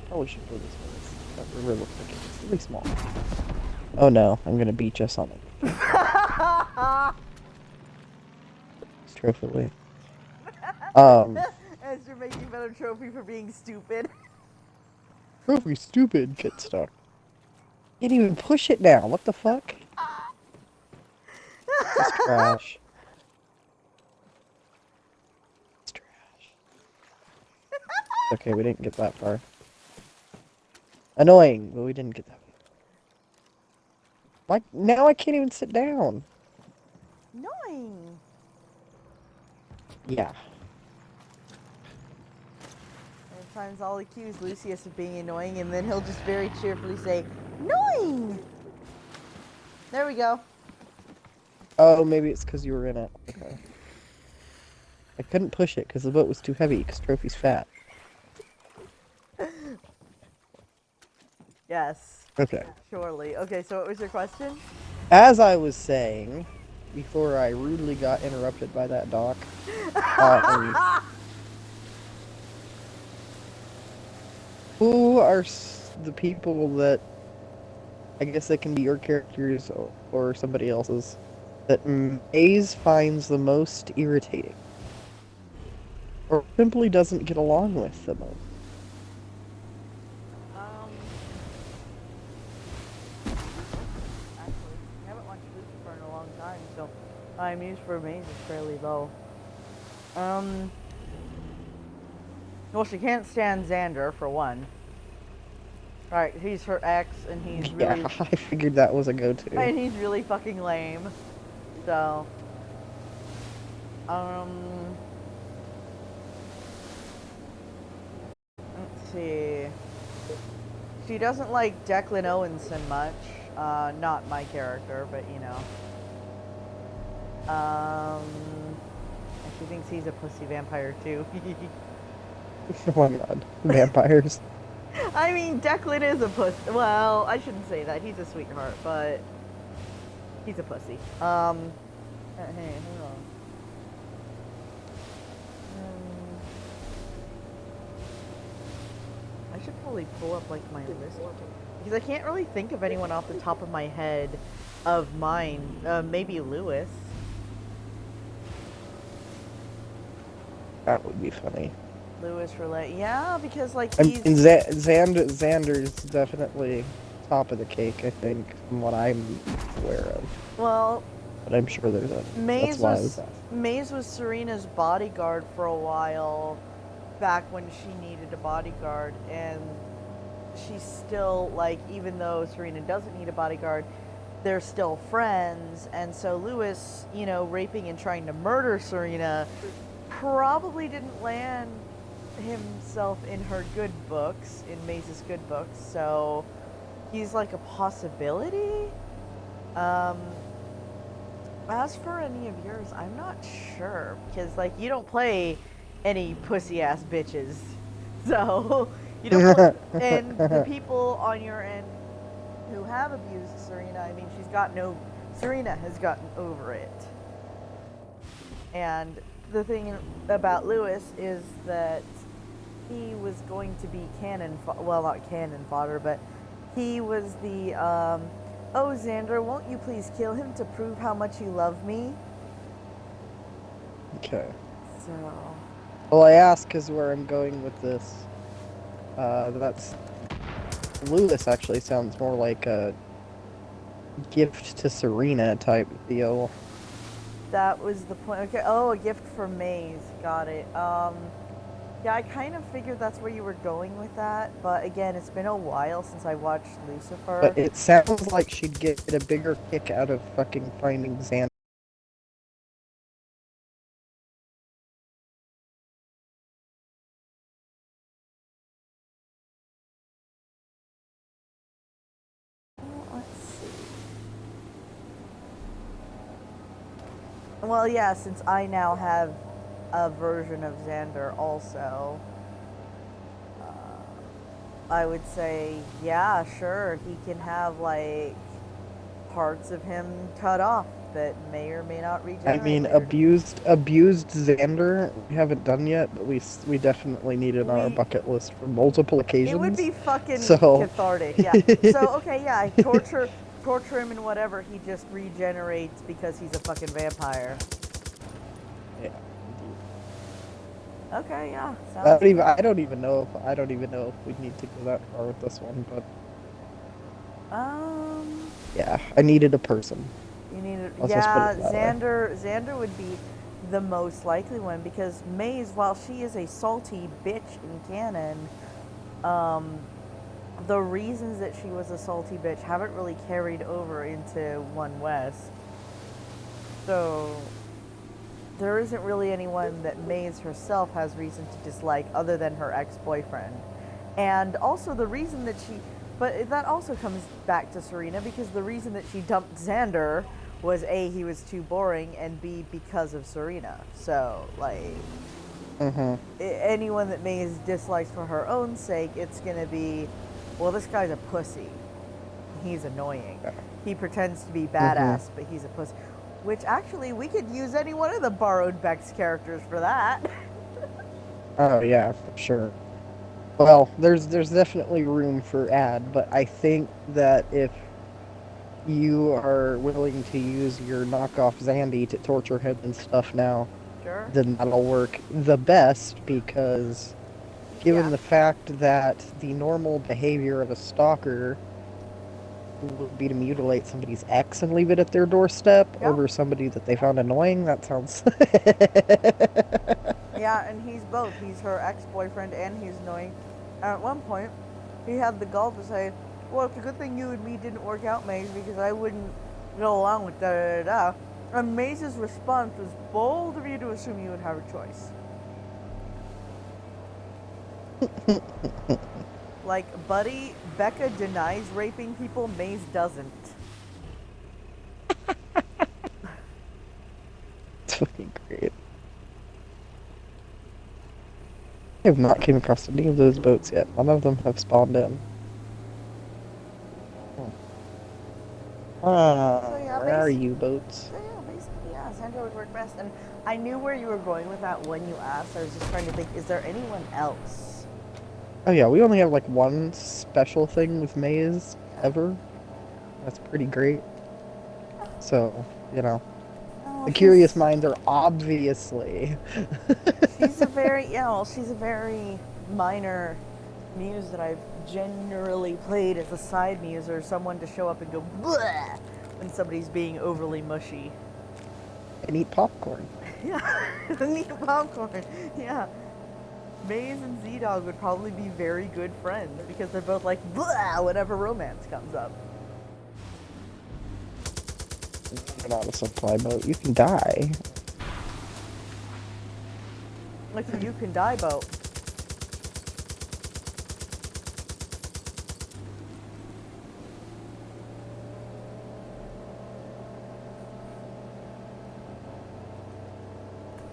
probably should go this way. That river looks like it's really small. Oh no, I'm gonna beat us on it. Trophy, wait. As you're making fun of Trophy for being stupid. Trophy stupid, get stuck. Can't even push it now, what the fuck? This is trash. It's trash. Okay, we didn't get that far. Annoying, but we didn't get that far. Like, now I can't even sit down. Annoying. Yeah. Sometimes I'll accuse Lucius of being annoying, and then he'll just very cheerfully say, annoying! There we go. Oh, maybe it's because you were in it. Okay. I couldn't push it because the boat was too heavy, because Trophy's fat. Yes. Okay. Surely. Okay, so what was your question? As I was saying, before I rudely got interrupted by that doc, who are the people that, I guess they can be your characters or somebody else's, that Maze finds the most irritating? Or simply doesn't get along with the most? Actually, I haven't watched Lucifer in a long time, so my amuse for Maze is fairly low. Well, she can't stand Xander, for one. Right, he's her ex, and he's Yeah, really, I figured that was a go-to. and he's really fucking lame. So, let's see. She doesn't like Declan Owenson much. Not my character, but you know. And she thinks he's a pussy vampire too. Oh my god, vampires. I mean, Declan is a pussy. Well, I shouldn't say that. He's a sweetheart, but he's a pussy. Hey, hold on. I should probably pull up like my list because I can't really think of anyone off the top of my head of mine. Maybe Lewis. That would be funny. Lewis Roulette. Yeah, because like I he's... mean, Xander's definitely top of the cake, I think, from what I'm aware of. Well, but I'm sure there's a... Maze was Serena's bodyguard for a while, back when she needed a bodyguard, and she's still, like, even though Serena doesn't need a bodyguard, they're still friends, and so Lewis, you know, raping and trying to murder Serena probably didn't land himself in her good books, in Maze's good books, so he's like a possibility. As for any of yours, I'm not sure, because like you don't play any pussy ass bitches, so you don't play, and the people on your end who have abused Serena, I mean, Serena has gotten over it. And the thing about Lewis is that he was going to be well, not cannon fodder, but he was the, oh, Xander, won't you please kill him to prove how much you love me? Okay. So... Well, I ask because where I'm going with this, that's... Lewis actually sounds more like a gift to Serena type deal. That was the point. Okay. Oh, a gift for Maze. Got it. Yeah, I kind of figured that's where you were going with that, but again, it's been a while since I watched Lucifer. But it sounds like she'd get a bigger kick out of fucking finding Xander. Well, yeah, since I now have a version of Xander also, I would say, yeah, sure, he can have, like, parts of him cut off that may or may not regenerate. I mean, later. abused Xander, we haven't done yet, but we definitely need it on our bucket list for multiple occasions. It would be fucking cathartic, yeah. So, okay, yeah, torture him and whatever, he just regenerates because he's a fucking vampire. Yeah. Okay, yeah. I don't even know if we need to go that far with this one, but yeah, I needed a person. You needed, yeah. Xander would be the most likely one because Maze, while she is a salty bitch in canon, the reasons that she was a salty bitch haven't really carried over into One West. So there isn't really anyone that Maze herself has reason to dislike other than her ex-boyfriend. And also the reason that but that also comes back to Serena because the reason that she dumped Xander was A, he was too boring, and B, because of Serena. So, like, anyone that Maze dislikes for her own sake, it's gonna be, well, this guy's a pussy. He's annoying. He pretends to be badass, but he's a pussy. Which, actually, we could use any one of the borrowed Bex characters for that. Oh, yeah, for sure. Well, there's definitely room for ad, but I think that if you are willing to use your knockoff Xandy to torture him and stuff now, then that'll work the best because given the fact that the normal behavior of a stalker would be to mutilate somebody's ex and leave it at their doorstep over somebody that they found annoying, that sounds... Yeah, and he's both. He's her ex-boyfriend and he's annoying. At one point, he had the gall to say, well, it's a good thing you and me didn't work out, Maze, because I wouldn't go along with da da da da. And Maze's response was bold of you to assume you would have a choice. Like, buddy, Becca denies raping people, Maze doesn't. It's fucking great. I have not came across any of those boats yet. None of them have spawned in. So yeah, Where are you, boats? So yeah, basically, yeah, Sandra would work best. And I knew where you were going with that when you asked. I was just trying to think, is there anyone else? Oh yeah, we only have like one special thing with Maze ever. That's pretty great. So, you know. Oh, The curious minds are obviously. she's a very, she's a very minor muse that I've generally played as a side muse or someone to show up and go bleh when somebody's being overly mushy. And eat popcorn. Yeah, and eat popcorn. Yeah. Maze and Z-Dog would probably be very good friends because they're both like blah whenever romance comes up. You're not a supply boat. You can die. Like a you can die boat.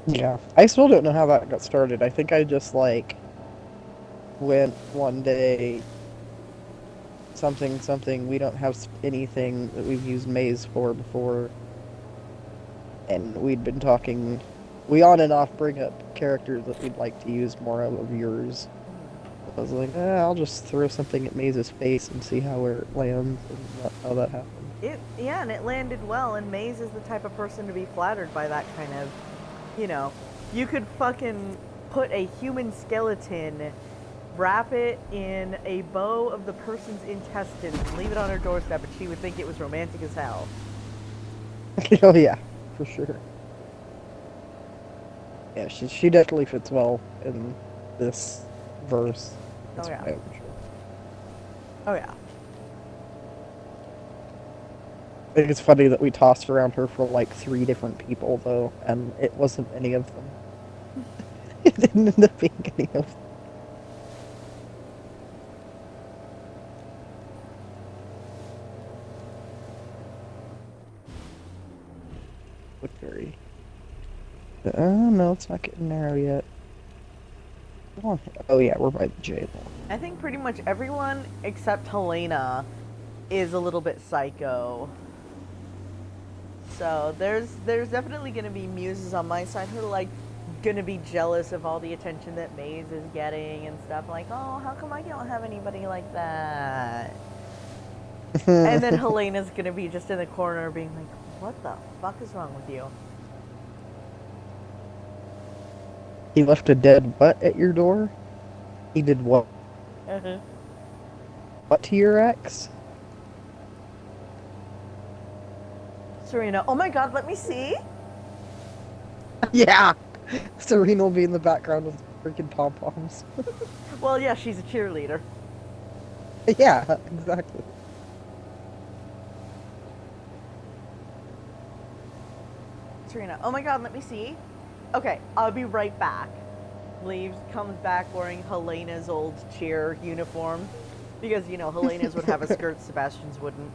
Yeah. I still don't know how that got started. I think I just like went one day something, we don't have anything that we've used Maze for before. And we'd been talking, we on and off bring up characters that we'd like to use more of yours. I was like, I'll just throw something at Maze's face and see how it lands, and that's how that happened. Yeah, and it landed well, and Maze is the type of person to be flattered by that kind of, you could fucking put a human skeleton, wrap it in a bow of the person's intestines, and leave it on her doorstep, and she would think it was romantic as hell. Oh yeah, for sure. Yeah, she definitely fits well in this verse. That's oh yeah. For sure. Oh yeah. I think it's funny that we tossed around her for like 3 different people though, and it wasn't any of them. It didn't end up being any of them. With very. Oh no, it's not getting narrow yet. Come on. Oh yeah, we're by the J. I think pretty much everyone except Helena is a little bit psycho. So there's definitely gonna be muses on my side who are like gonna be jealous of all the attention that Maze is getting and stuff. Like, oh, how come I don't have anybody like that? And then Helena's gonna be just in the corner being like, what the fuck is wrong with you? He left a dead what at your door? He did what? What to your ex? Serena, oh my god, let me see. Yeah! Serena will be in the background with freaking pom-poms. Well, yeah, she's a cheerleader. Yeah, exactly. Serena, oh my god, let me see. Okay, I'll be right back. Leaves, comes back wearing Helena's old cheer uniform. Because, Helena's would have a skirt, Sebastian's wouldn't.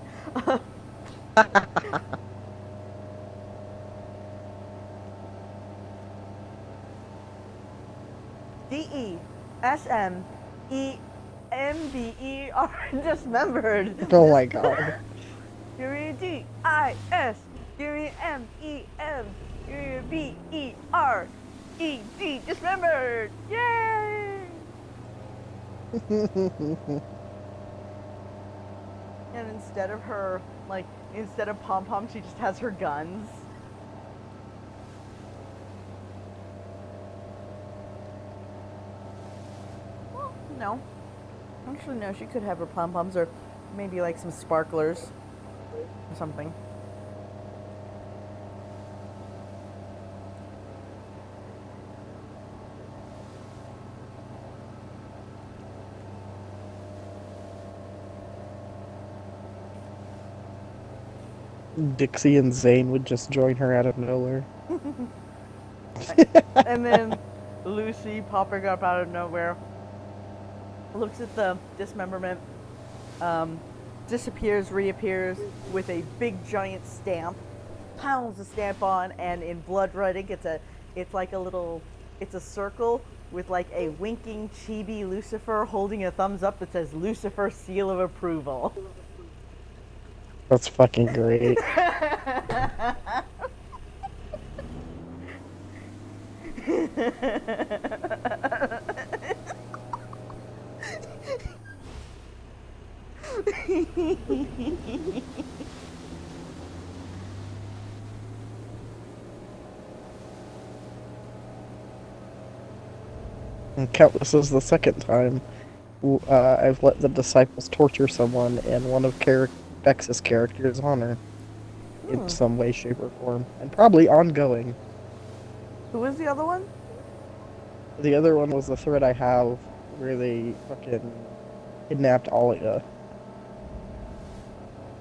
DESMEMBER dismembered. Oh my god. Give me DIS. Give me MEM. Give me BERED. Dismembered. Yay! And instead of her, instead of pom-pom, she just has her guns. Well, no. Actually, no, she could have her pom-poms or maybe like some sparklers or something. Dixie and Zane would just join her out of nowhere. And then Lucy popping up out of nowhere looks at the dismemberment, disappears, reappears with a big giant stamp, pounds the stamp on, and in blood writing, it's like a little, it's a circle with like a winking chibi Lucifer holding a thumbs up that says Lucifer seal of approval. That's fucking great. And countless is the second time I've let the disciples torture someone and one of Bex's characters honor in some way, shape, or form. And probably ongoing. Who was the other one? The other one was the thread I have where they fucking kidnapped Alia.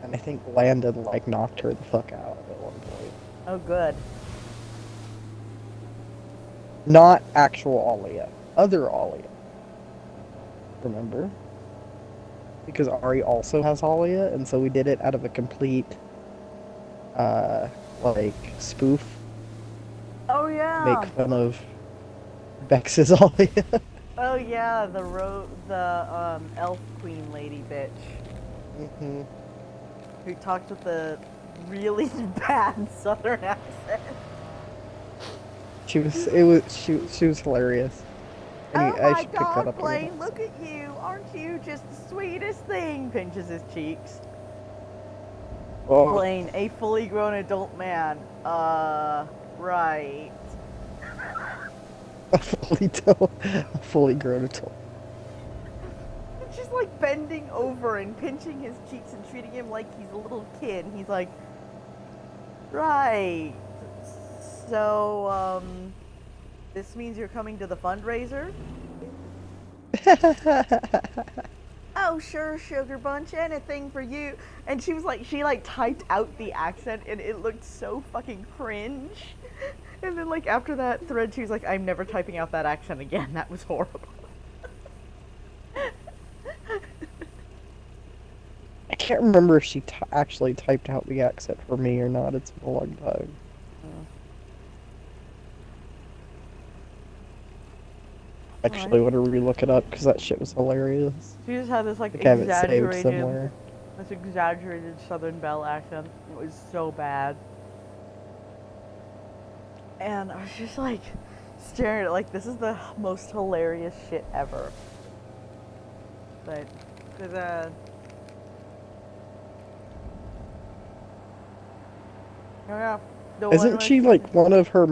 And I think Landon, like, knocked her the fuck out at one point. Oh, good. Not actual Alia. Other Alia. Remember? Because Ari also has Alia, and so we did it out of a complete, like, spoof. Oh, yeah. Make fun of Bex's Alia. Oh, yeah, the elf queen lady bitch. Mm-hmm. Who talks with a really bad southern accent. She was hilarious. Oh I my should pick that god, up Blaine, look at you. Aren't you just the sweetest thing? Pinches his cheeks. Oh. Blaine, a fully grown adult man. Right. A fully grown adult. Just like bending over and pinching his cheeks and treating him like he's a little kid. He's like, right. So, this means you're coming to the fundraiser? Oh, sure, Sugar Bunch, anything for you. And she was like, she like typed out the accent and it looked so fucking cringe. And then like after that thread, she was like, I'm never typing out that accent again. That was horrible. I can't remember if she actually typed out the accent for me or not. It's been a long time. Actually, want to re-look it up because that shit was hilarious. She just had this like I have it saved somewhere. this exaggerated Southern Belle accent. It was so bad. And I was just like staring at it like this is the most hilarious shit ever. But yeah. Isn't she like one of her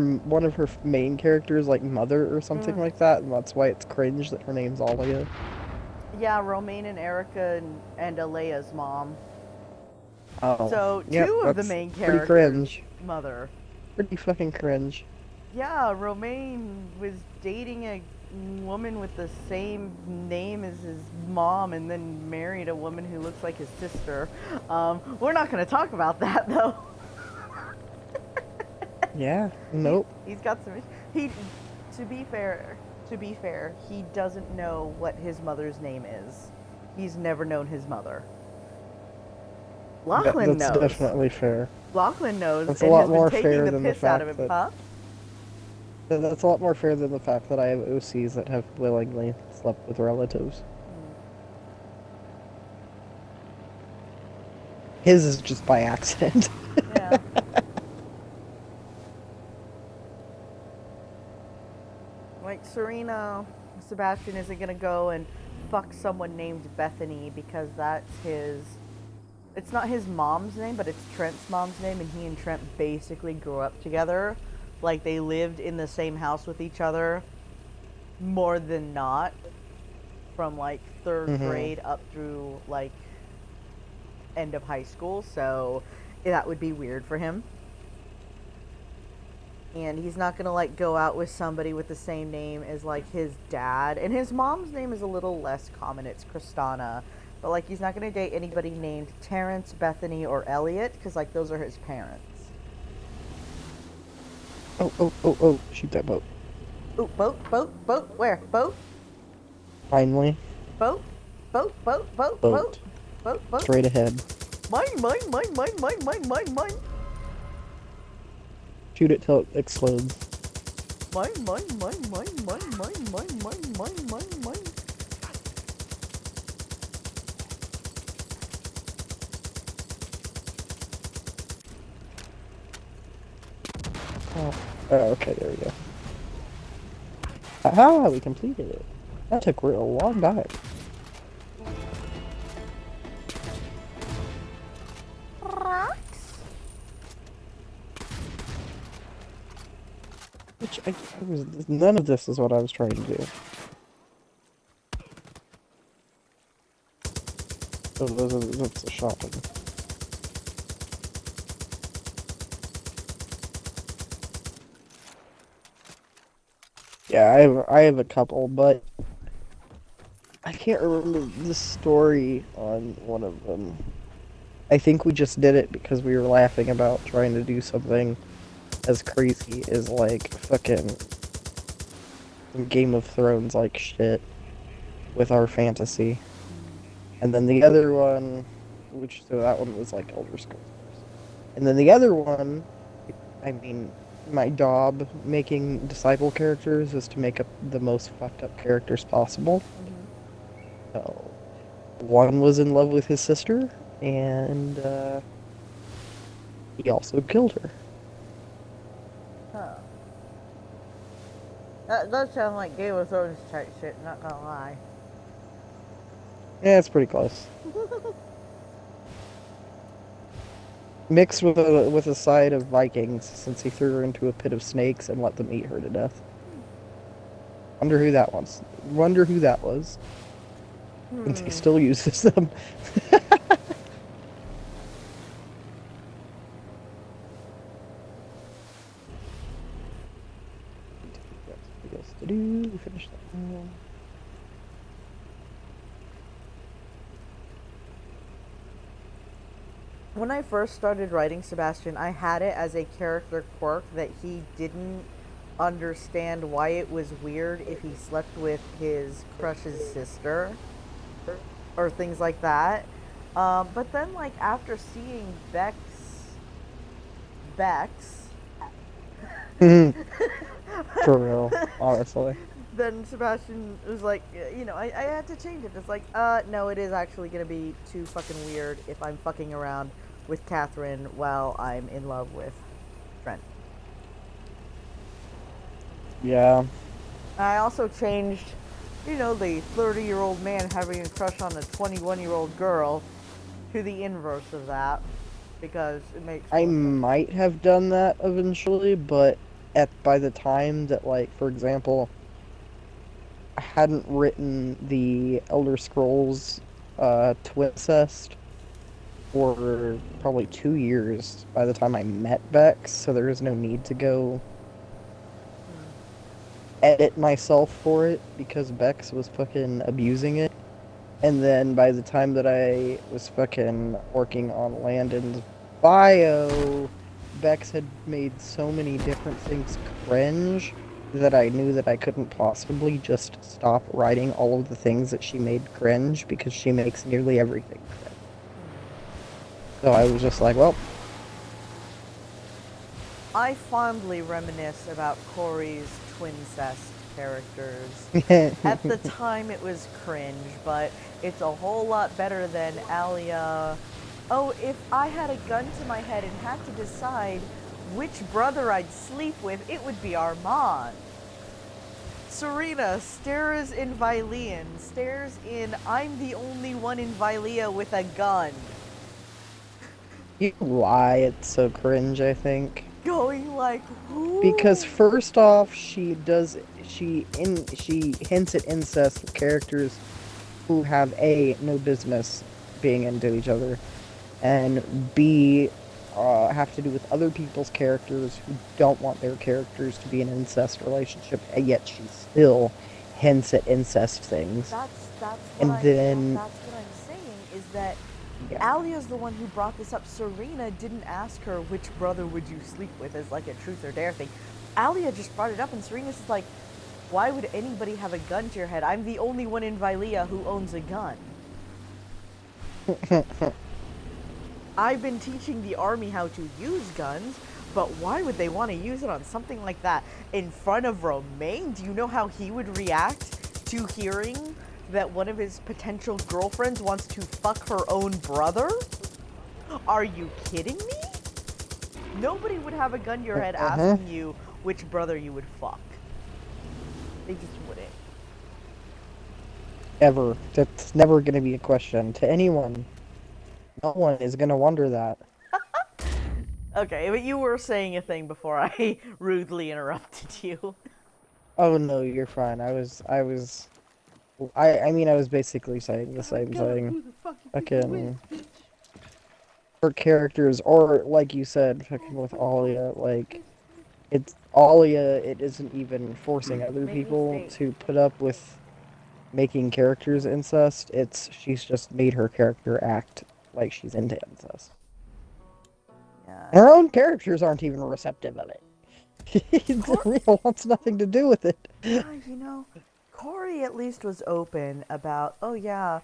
main characters, like mother or something like that, and that's why it's cringe that her name's Alia? Yeah, Romaine and Erica and Alea's mom. Oh. So yep, two of the main characters. Pretty cringe. Mother. Pretty fucking cringe. Yeah, Romaine was dating a woman with the same name as his mom and then married a woman who looks like his sister. We're not going to talk about that though. Yeah, nope. He's got some. To be fair, he doesn't know what his mother's name is. He's never known his mother. Lachlan knows. That's definitely fair. Lachlan knows. That's a lot more fair fair than the fact fact that. Huh? That's a lot more fair than the fact that I have OCs that have willingly slept with relatives. His is just by accident. Yeah. Like Serena, Sebastian isn't gonna go and fuck someone named Bethany because that's his. It's not his mom's name, but it's Trent's mom's name, and he and Trent basically grew up together. Like they lived in the same house with each other more than not, from like third grade up through like end of high school. So that would be weird for him. And he's not gonna like go out with somebody with the same name as like his dad. And his mom's name is a little less common. It's Kristana, but like he's not gonna date anybody named Terrence, Bethany, or Elliot, because like those are his parents. Oh, shoot that boat. Ooh, boat, where? Boat? Finally. Boat? Boat. Straight ahead. Mine. Shoot it till it explodes. Mine. Oh, okay, there we go. Aha, we completed it. That took a long time. Which none of this is what I was trying to do. Oh, that's a shopping. Yeah, I have a couple, but I can't remember the story on one of them. I think we just did it because we were laughing about trying to do something as crazy as like fucking Game of Thrones like shit with our fantasy. And then the other one, so that one was like Elder Scrolls. And then the other one, I mean, my job making disciple characters is to make up the most fucked up characters possible. So, one was in love with his sister, and he also killed her. Huh. That does sound like Game of Thrones type shit, not gonna lie. Yeah, it's pretty close. Mixed with a side of Vikings, since he threw her into a pit of snakes and let them eat her to death. Wonder who that was. Since he still uses them. What else to do? Finish that one. When I first started writing Sebastian, I had it as a character quirk that he didn't understand why it was weird if he slept with his crush's sister or things like that. But then, like, after seeing Bex, For real, honestly. then Sebastian was like, I had to change it. It's like, no, it is actually gonna be too fucking weird if I'm fucking around with Catherine while I'm in love with Trent. Yeah. I also changed, the 30-year-old man having a crush on a 21-year-old girl to the inverse of that, because it makes I might have done that eventually, but by the time that, like, for example, I hadn't written the Elder Scrolls Twincest for probably 2 years by the time I met Bex, so there was no need to go edit myself for it because Bex was fucking abusing it. And then by the time that I was fucking working on Landon's bio, Bex had made so many different things cringe that I knew that I couldn't possibly just stop writing all of the things that she made cringe because she makes nearly everything cringe. So I was just like, well. I fondly reminisce about Corey's Twincest characters. At the time it was cringe, but it's a whole lot better than Alia. Oh, if I had a gun to my head and had to decide which brother I'd sleep with, it would be Armand. Serena stares in Vilean, stares in I'm the only one in Vilea with a gun. You know why it's so cringe, I think? Going like, ooh. Because first off, she hints at incest with characters who have A, no business being into each other, and B, have to do with other people's characters who don't want their characters to be in an incest relationship, and yet she still hints at incest things. That's what and I'm then that's what I'm saying. is that Alia's the one who brought this up. Serena didn't ask her which brother would you sleep with as like a truth or dare thing. Alia just brought it up, and Serena's just like, why would anybody have a gun to your head? I'm the only one in Vilea who owns a gun. I've been teaching the army how to use guns, but why would they want to use it on something like that in front of Romain? Do you know how he would react to hearing that one of his potential girlfriends wants to fuck her own brother? Are you kidding me? Nobody would have a gun to your head asking you which brother you would fuck. They just wouldn't. Ever. That's never going to be a question to anyone. No one is going to wonder that. Okay, but you were saying a thing before I rudely interrupted you. Oh no, you're fine. I mean, I was basically saying the same thing. Fucking her characters, or like you said, fucking with Alia, like it's Alia. It isn't even forcing other people to put up with making characters incest. She's just made her character act like she's into incest. Yeah. Her own characters aren't even receptive of it. Real wants nothing to do with it. You know, Corey at least was open about, oh yeah,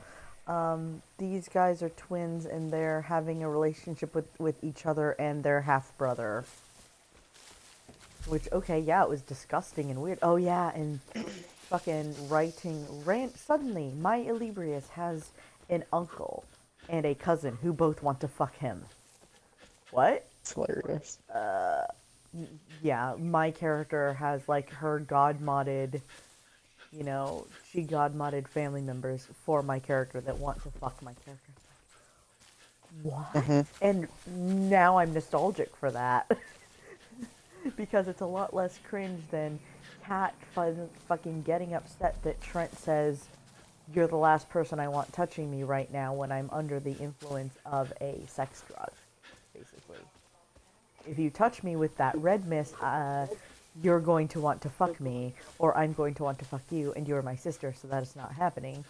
these guys are twins and they're having a relationship with each other and their half-brother. Which, okay, yeah, it was disgusting and weird. Oh yeah, and fucking suddenly, my Ilibrius has an uncle and a cousin who both want to fuck him. What? It's hilarious. Yeah, my character has, like, her god-modded, you know, she god-modded family members for my character that want to fuck my character. What? And now I'm nostalgic for that. Because it's a lot less cringe than Kat fucking getting upset that Trent says, you're the last person I want touching me right now when I'm under the influence of a sex drug, basically. If you touch me with that red mist, you're going to want to fuck me, or I'm going to want to fuck you, and you're my sister, so that is not happening.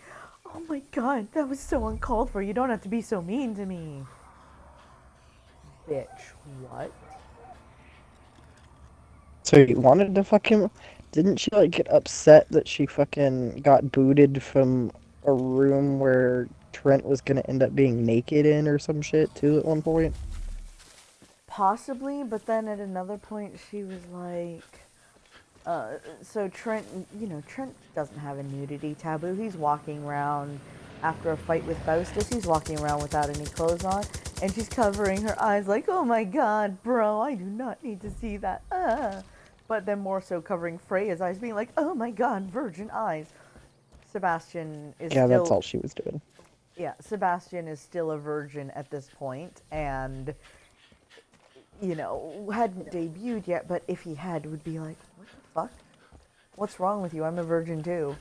Oh my god, that was so uncalled for. You don't have to be so mean to me. Bitch, what? So you wanted to fuck him? Didn't she, like, get upset that she fucking got booted from a room where Trent was gonna end up being naked in or some shit, too, at one point? Possibly, but then at another point she was like, so Trent, you know, Trent doesn't have a nudity taboo. He's walking around after a fight with Faustus. He's walking around without any clothes on, and she's covering her eyes like, oh my god, bro, I do not need to see that. But then more so covering Freya's eyes, being like, oh my god, virgin eyes. Sebastian is Yeah, that's all she was doing. Yeah, Sebastian is still a virgin at this point, and, you know, hadn't debuted yet, but if he had, would be like, what the fuck? What's wrong with you? I'm a virgin too.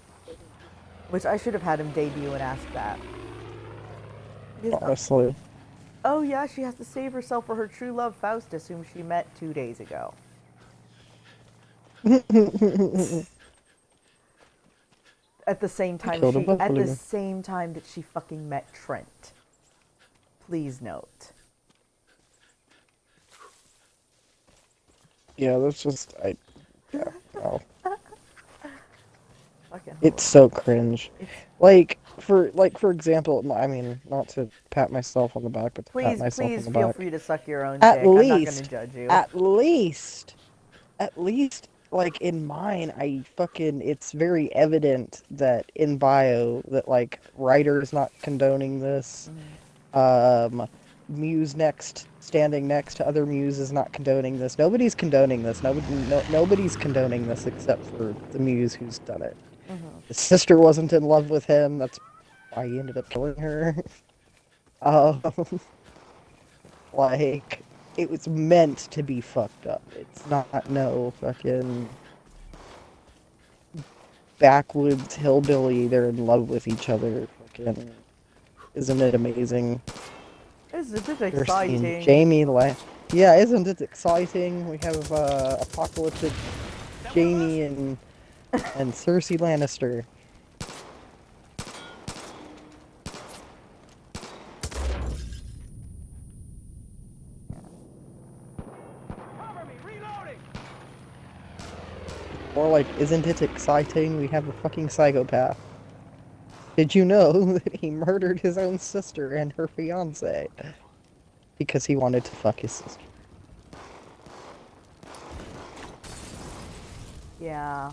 Which I should have had him debut and ask that. Honestly. Oh yeah, she has to save herself for her true love, Faustus, whom she met 2 days ago. At the same time that she fucking met Trent. Please note. Yeah, that's just no. Fucking It's so cringe. Like for example, I mean, not to pat myself on the back, but to pat myself on the back. Please feel free to suck your own dick. I'm not gonna judge you. At least, like in mine, it's very evident that in bio that, like, writer's not condoning this. Muse standing next to other Muse is not condoning this. Nobody's condoning this. Nobody's condoning this except for the Muse who's done it. His sister wasn't in love with him. That's why he ended up killing her. Like, it was meant to be fucked up. It's not no fucking backwoods hillbilly. They're in love with each other. Fucking, isn't it amazing? Isn't it exciting? Jamie, yeah, isn't it exciting? We have apocalyptic Jamie and Cersei Lannister. Or like, isn't it exciting? We have a fucking psychopath. Did you know that he murdered his own sister and her fiance? Because he wanted to fuck his sister. Yeah.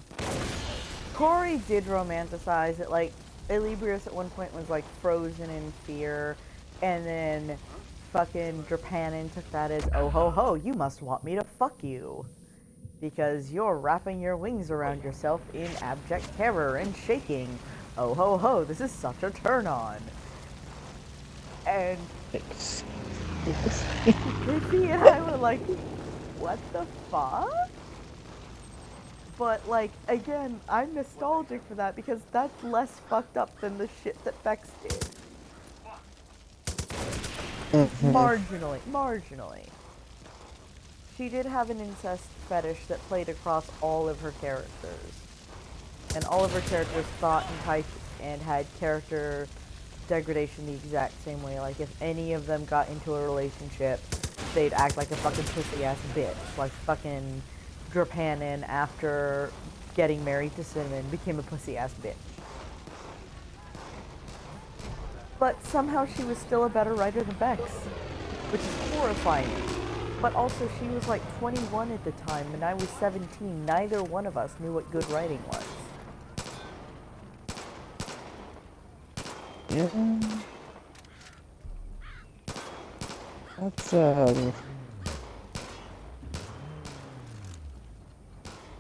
Corey did romanticize it. Like, Elibrius at one point was like frozen in fear, and then fucking Drapanin took that as, oh ho ho, you must want me to fuck you. Because you're wrapping your wings around yourself in abject terror and shaking. Oh ho ho, this is such a turn on. And Ricky and I were like, what the fuck? But, like, again, I'm nostalgic for that because that's less fucked up than the shit that Bex did. Marginally. She did have an incest fetish that played across all of her characters. And all of her characters thought and typed and had character degradation the exact same way. Like, if any of them got into a relationship, they'd act like a fucking pussy-ass bitch. Like, fucking Drapanin, after getting married to Cinnamon, became a pussy-ass bitch. But somehow she was still a better writer than Bex, which is horrifying. But also, she was like 21 at the time, and I was 17. Neither one of us knew what good writing was. Yeah. That's,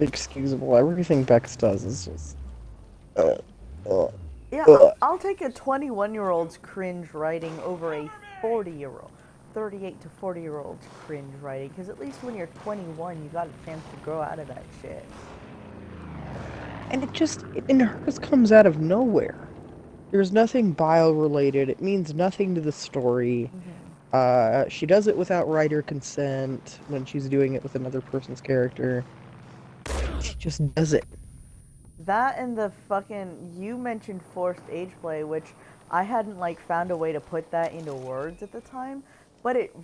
excusable. Everything Bex does is just... Yeah, I'll take a 21-year-old's cringe writing over a 40-year-old, 38 to 40-year-old's cringe writing, because at least when you're 21, you got a chance to grow out of that shit. And and hers comes out of nowhere. There's nothing bio-related. It means nothing to the story. She does it without writer consent when she's doing it with another person's character. She just does it. That and the fucking, you mentioned forced age play, which I hadn't like found a way to put that into words at the time, but it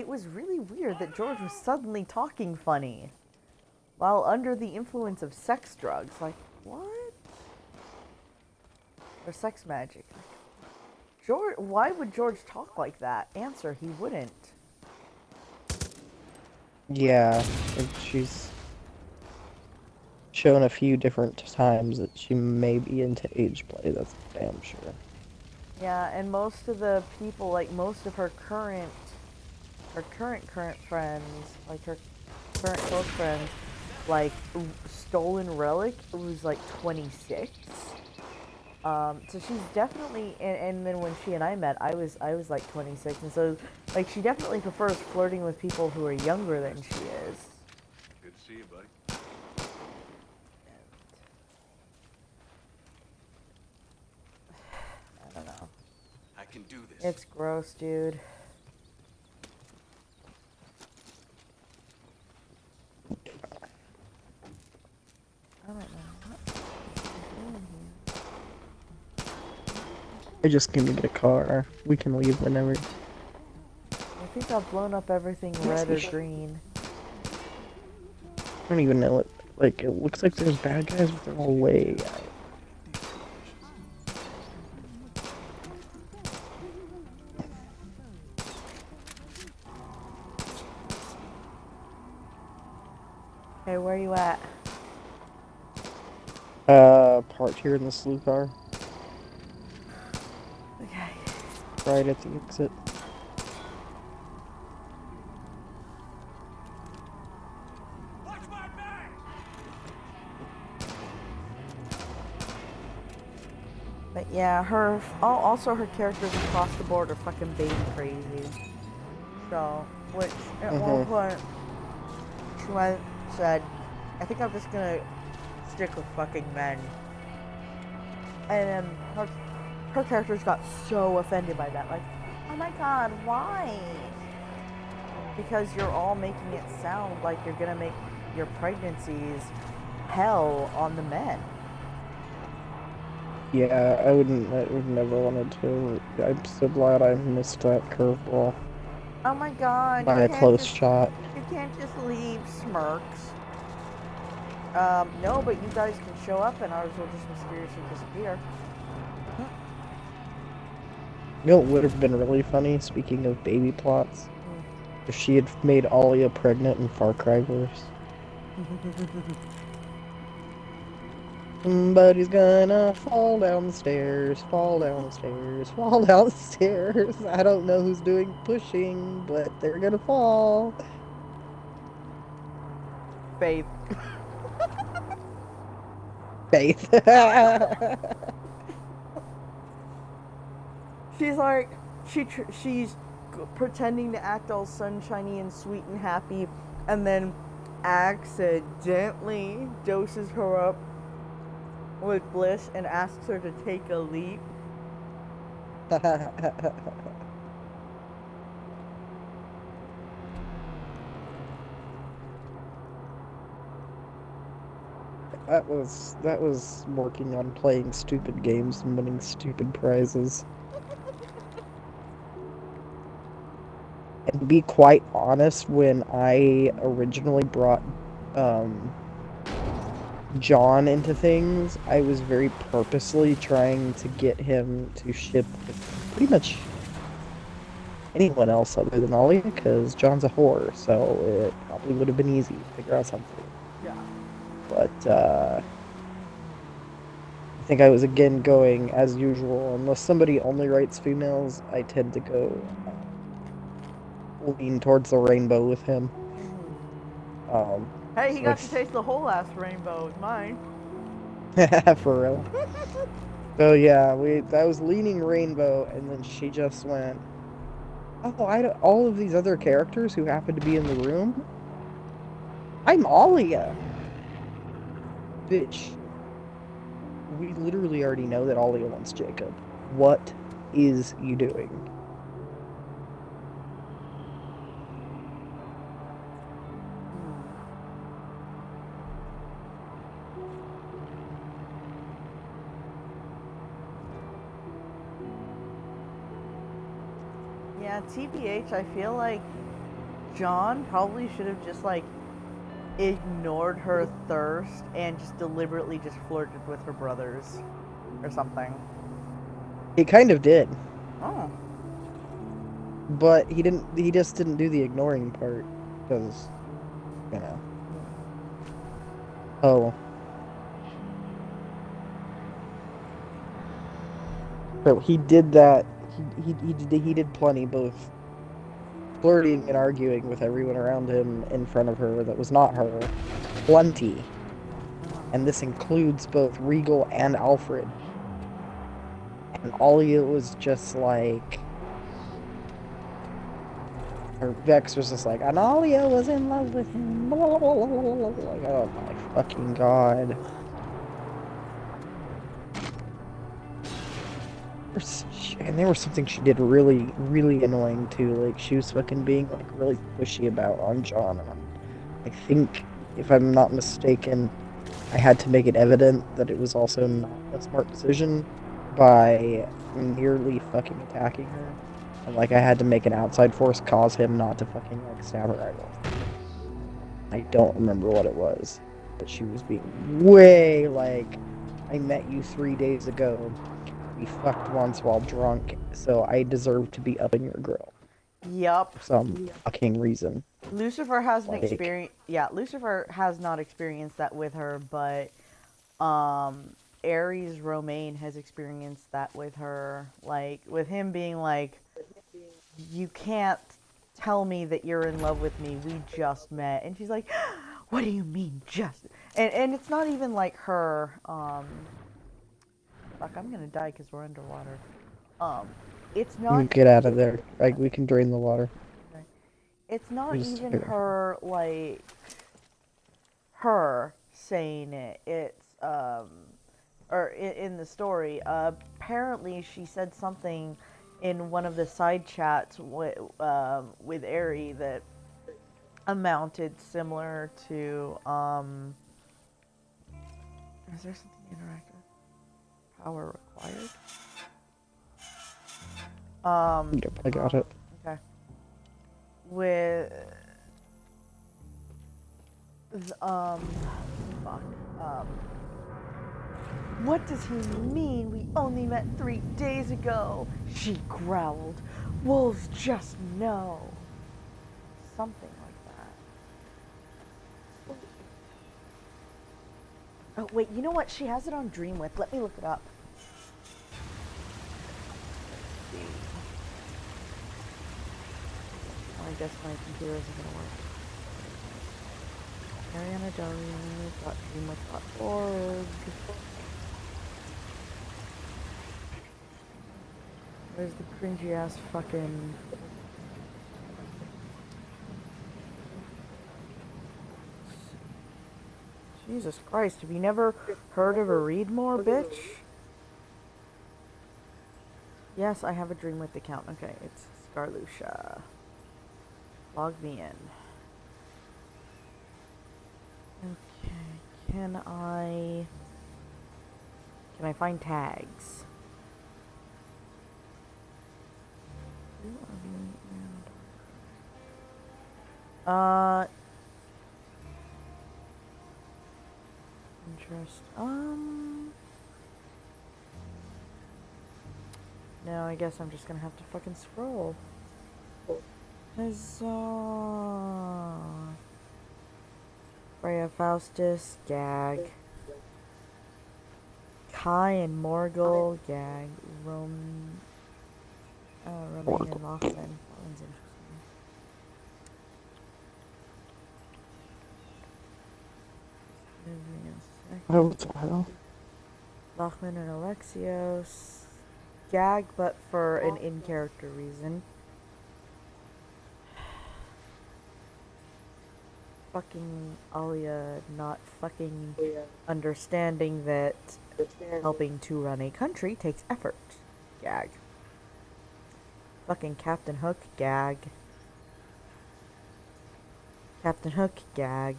was really weird that George was suddenly talking funny while under the influence of sex drugs. Like, what? Or sex magic. George, why would George talk like that? Answer, he wouldn't. Yeah, and she's shown a few different times that she may be into age play, that's damn sure. Yeah, and most of the people, like most of her current friends, like her current close friends, like Stolen Relic was like 26. So she's definitely, and then when she and I met, I was like 26, and so like she definitely prefers flirting with people who are younger than she is. Good to see you, buddy. I don't know. I can do this. It's gross, dude. I don't know. I just need to get a car. We can leave whenever. I think I've blown up everything red or green. I don't even know what. Like, it looks like there's bad guys, but they're all way out. Hey, where are you at? Parked here in the slew car. Okay. Right at the exit. But yeah, also her characters across the board are fucking baby crazy. So, which at one point, she said, I think I'm just gonna stick with fucking men. And then her characters got so offended by that, like, oh my god, why? Because you're all making it sound like you're gonna make your pregnancies hell on the men. Yeah, I would never wanted to. I'm so glad I missed that curveball. Oh my god, By a close shot. You can't just leave Smirks. No, but you guys can show up and ours will just mysteriously disappear. You know what would have been really funny, speaking of baby plots? If she had made Alia pregnant in Far Cry verse. Somebody's gonna fall down the stairs, fall down the stairs, fall down the stairs. I don't know who's doing pushing, but they're gonna fall. Faith. Faith. She's like, she's pretending to act all sunshiny and sweet and happy, and then accidentally doses her up with bliss and asks her to take a leap. That was working on playing stupid games and winning stupid prizes. And to be quite honest, when I originally brought John into things, I was very purposely trying to get him to ship with pretty much anyone else other than Ollie, because John's a whore, so it probably would have been easy to figure out something. Yeah. But, I think I was again going, as usual, unless somebody only writes females, I tend to go lean towards the rainbow with him. Hey, he got to taste the whole ass rainbow. It's mine. For real. So yeah, I was leaning rainbow, and then she just went, "Oh, all of these other characters who happen to be in the room? I'm Alia." Bitch. We literally already know that Alia wants Jacob. What is you doing? Yeah, TBH, I feel like John probably should have just, like, ignored her thirst and just deliberately just flirted with her brothers or something. He kind of did. Oh. But he just didn't do the ignoring part, because, you know. Oh. So he did that. He did plenty, both flirting and arguing with everyone around him in front of her that was not her. Plenty. And this includes both Regal and Alfred. And Alia was just like... Or Vex was just like, and Alia was in love with him. Like, oh my fucking god. And there was something she did really, really annoying too. Like, she was fucking being like really pushy about on John. And I think, if I'm not mistaken, I had to make it evident that it was also not a smart decision by nearly fucking attacking her. And like, I had to make an outside force cause him not to fucking like stab her eyeball. I don't remember what it was, but she was being way like, I met you 3 days ago. We fucked once while drunk, so I deserve to be up in your grill. Yup. For some fucking reason. Lucifer hasn't Like... experienced... Yeah, Lucifer has not experienced that with her, but Ares Romaine has experienced that with her. Like, with him being like, you can't tell me that you're in love with me, we just met. And she's like, what do you mean just? And it's not even like her, fuck, I'm gonna die because we're underwater. It's not... Get out of there. Like, we can drain the water. Okay. It's not Just even here. her, like, her saying it. It's, or in the story, apparently she said something in one of the side chats with Ari that amounted similar to, is there something interactive? Power required? Yep, I got it. Okay. With, fuck. What does he mean we only met 3 days ago? She growled. Wolves just know. Something like that. Oh, wait, you know what? She has it on Dreamwidth. Let me look it up. Let's see. Oh, I guess my computer isn't going to work. ArianaDelio.dreamwidth.org. Where's the cringy ass fucking... Jesus Christ, have you never heard of a read more, bitch? Yes, I have a Dreamwidth account. Okay, it's Scarlucia. Log me in. Okay, can I find tags? Interest. No, I guess I'm just gonna have to fucking scroll. Huzzah! Freya Faustus, gag. Kai and Morgul, gag. Romain and Lochlan. That one's interesting. Lochlan and Alexios. Gag, but for an in-character reason. Fucking Alia not fucking understanding that helping to run a country takes effort. Gag. Fucking Captain Hook, gag. Captain Hook, gag.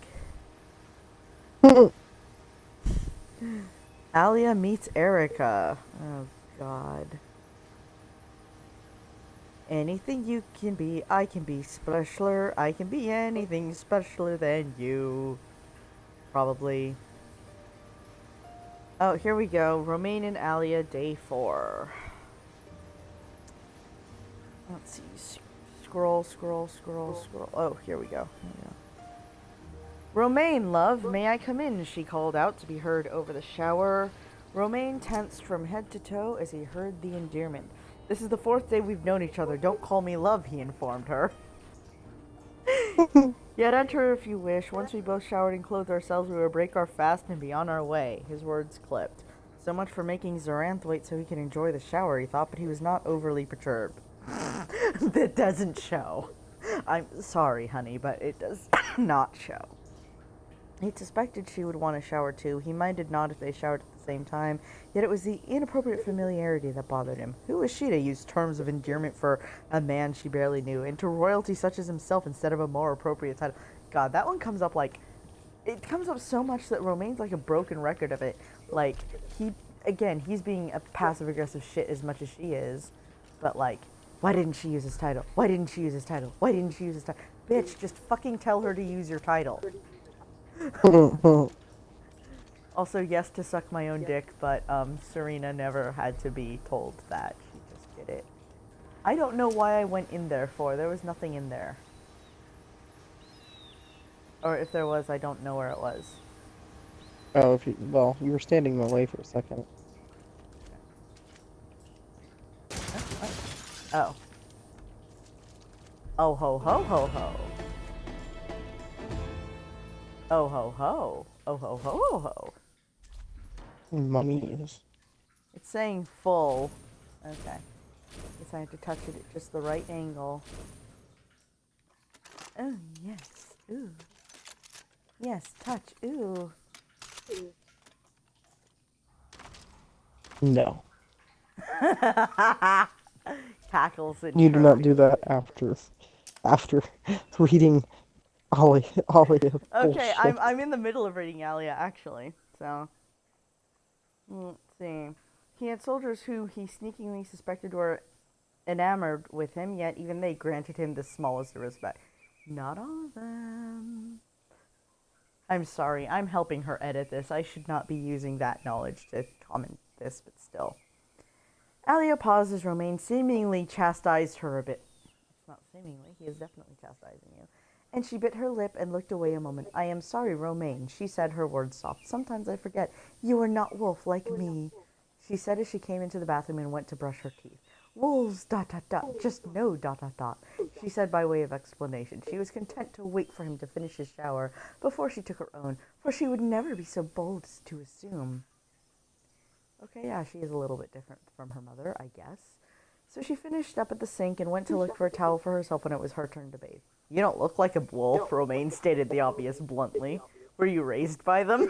Alia meets Erica. Oh, God. Anything you can be, I can be specialer. I can be anything specialer than you. Probably. Oh, here we go. Romain and Alia, day 4. Let's see. Scroll. Oh, here we go. Romain, love, may I come in? She called out to be heard over the shower. Romain tensed from head to toe as he heard the endearment. This is the 4th day we've known each other. Don't call me love, he informed her. Yet enter if you wish. Once we both showered and clothed ourselves, we will break our fast and be on our way. His words clipped. So much for making Zoranth wait so he could enjoy the shower, he thought, but he was not overly perturbed. That doesn't show. I'm sorry, honey, but it does not show. He suspected she would want to shower too. He minded not if they showered at the same time, yet it was the inappropriate familiarity that bothered him. Who was she to use terms of endearment for a man she barely knew, and to royalty such as himself instead of a more appropriate title? God, that one comes up like... It comes up so much that Romain's like a broken record of it. Like, he's being a passive-aggressive shit as much as she is, but like, why didn't she use his title? Why didn't she use his title? Why didn't she use his title? Bitch, just fucking tell her to use your title. Also, yes, to suck my own dick, but Serena never had to be told that. She just did it. I don't know why I went in there for. There was nothing in there. Or if there was, I don't know where it was. Oh, you were standing in the way for a second. Oh. Oh ho ho ho ho. Oh ho ho. Oh ho ho ho ho. Mummies. It's saying full. Okay. Guess I have to touch it at just the right angle. Oh, yes. Ooh. Yes, touch. Ooh. No. Cackles and You do not do that after reading Alia Okay, bullshit. I'm in the middle of reading Alia, actually. So, let's see. He had soldiers who he sneakingly suspected were enamored with him, yet even they granted him the smallest of respect. Not all of them. I'm sorry, I'm helping her edit this. I should not be using that knowledge to comment this, but still. Alia paused as Romaine seemingly chastised her a bit. It's not seemingly, he is definitely chastising you. And she bit her lip and looked away a moment. I am sorry, Romaine, she said, her words soft. Sometimes I forget. You are not wolf like me, she said as she came into the bathroom and went to brush her teeth. Wolves, ... just no ... she said by way of explanation. She was content to wait for him to finish his shower before she took her own, for she would never be so bold as to assume. Okay, yeah, she is a little bit different from her mother, I guess. So she finished up at the sink and went to look for a towel for herself when it was her turn to bathe. You don't look like a wolf, Romaine stated the obvious bluntly. Were you raised by them?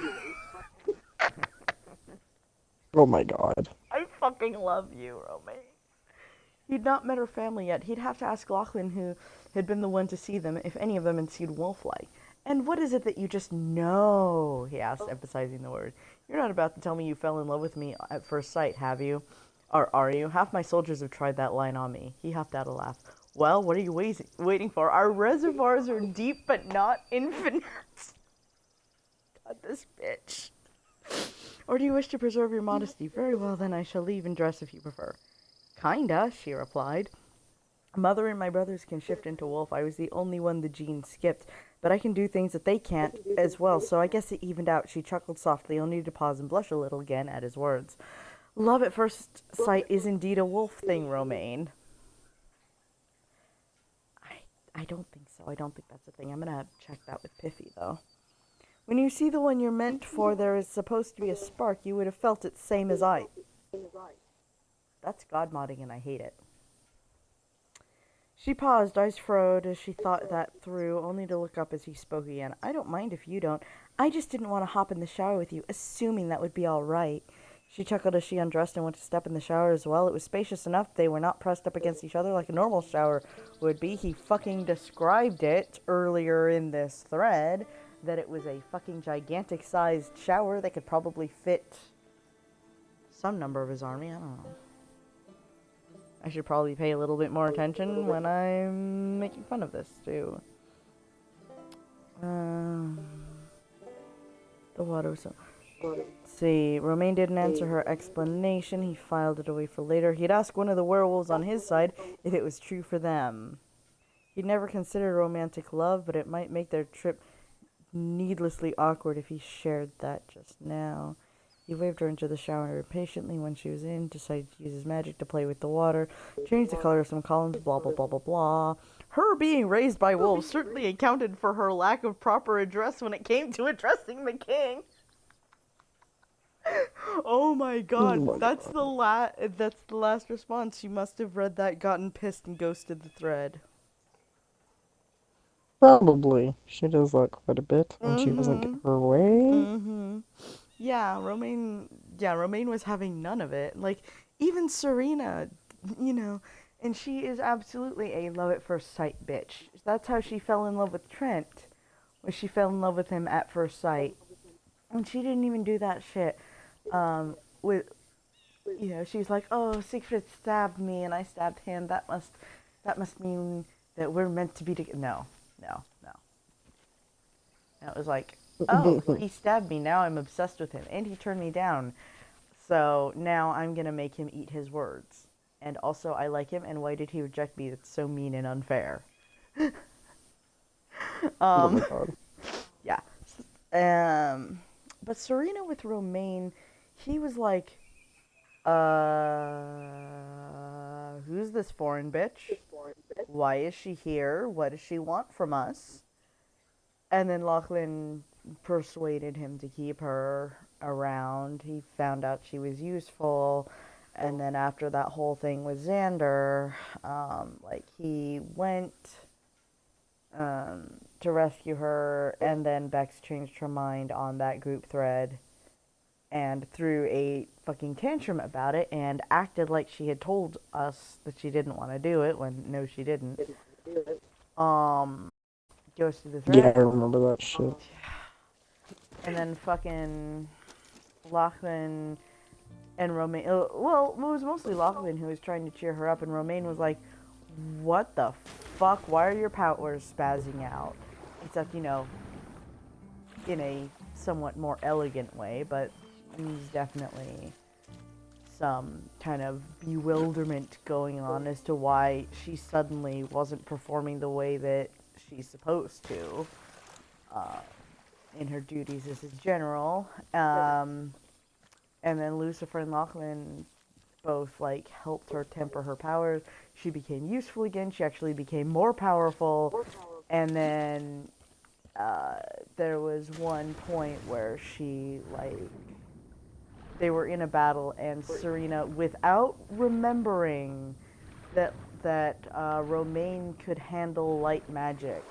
Oh my god. I fucking love you, Romaine. He'd not met her family yet. He'd have to ask Lachlan, who had been the one to see them, if any of them had seen wolf-like. And what is it that you just know? He asked, emphasizing the word. You're not about to tell me you fell in love with me at first sight, have you? Or are you? Half my soldiers have tried that line on me. He huffed out a laugh. Well, what are you waiting for? Our reservoirs are deep but not infinite. God, this bitch. Or do you wish to preserve your modesty? Very well, then I shall leave and dress if you prefer. Kinda, she replied. Mother and my brothers can shift into wolf. I was the only one the genes skipped, but I can do things that they can't as well, so I guess it evened out. She chuckled softly, only to pause and blush a little again at his words. Love at first sight is indeed a wolf thing, Romaine. I don't think so. I don't think that's a thing. I'm gonna check that with Piffy, though. When you see the one you're meant for, there is supposed to be a spark. You would have felt it same as I. That's God modding, and I hate it. She paused, eyes furrowed as she thought that through, only to look up as he spoke again. I don't mind if you don't. I just didn't want to hop in the shower with you, assuming that would be all right. She chuckled as she undressed and went to step in the shower as well. It was spacious enough. They were not pressed up against each other like a normal shower would be. He fucking described it earlier in this thread, that it was a fucking gigantic-sized shower that could probably fit some number of his army. I don't know. I should probably pay a little bit more attention when I'm making fun of this, too. The water was so... Let's see. Romaine didn't answer her explanation. He filed it away for later. He'd ask one of the werewolves on his side if it was true for them. He'd never considered romantic love, but it might make their trip needlessly awkward if he shared that just now. He waved her into the shower impatiently when she was in, decided to use his magic to play with the water, change the color of some columns, blah, blah, blah, blah, blah. Her being raised by wolves certainly accounted for her lack of proper address when it came to addressing the king. Oh my god, that's the last response. She must have read that, gotten pissed, and ghosted the thread. Probably. She does that quite a bit when she doesn't get her way. Yeah, Romaine was having none of it. Like, even Serena, you know, and she is absolutely a love at first sight bitch. That's how she fell in love with Trent, was she fell in love with him at first sight. And she didn't even do that shit, with, you know, she's like, oh, Siegfried stabbed me and I stabbed him. That must mean that we're meant to be together. No. And it was like, oh, he stabbed me, now I'm obsessed with him, and he turned me down, so now I'm gonna make him eat his words. And also, I like him, and why did he reject me? That's so mean and unfair. Oh my god. Yeah. But Serena with Romaine, he was like, who's this foreign bitch? Why is she here? What does she want from us? And then Lachlan persuaded him to keep her around. He found out she was useful. And then after that whole thing with Xander, he went to rescue her, and then Bex changed her mind on that group thread and threw a fucking tantrum about it and acted like she had told us that she didn't want to do it when no, she didn't. Goes to the thread. Yeah, I remember that shit. And then fucking Lachlan and Romaine. Well, it was mostly Lachlan who was trying to cheer her up, and Romaine was like, what the fuck? Why are your powers spazzing out? Except, you know, in a somewhat more elegant way, but there's definitely some kind of bewilderment going on as to why she suddenly wasn't performing the way that she's supposed to in her duties as a general. And then Lucifer and Lachlan both like helped her temper her powers. She became useful again. She actually became more powerful. And then there was one point where she like they were in a battle and Serena, without remembering that Romaine could handle light magic,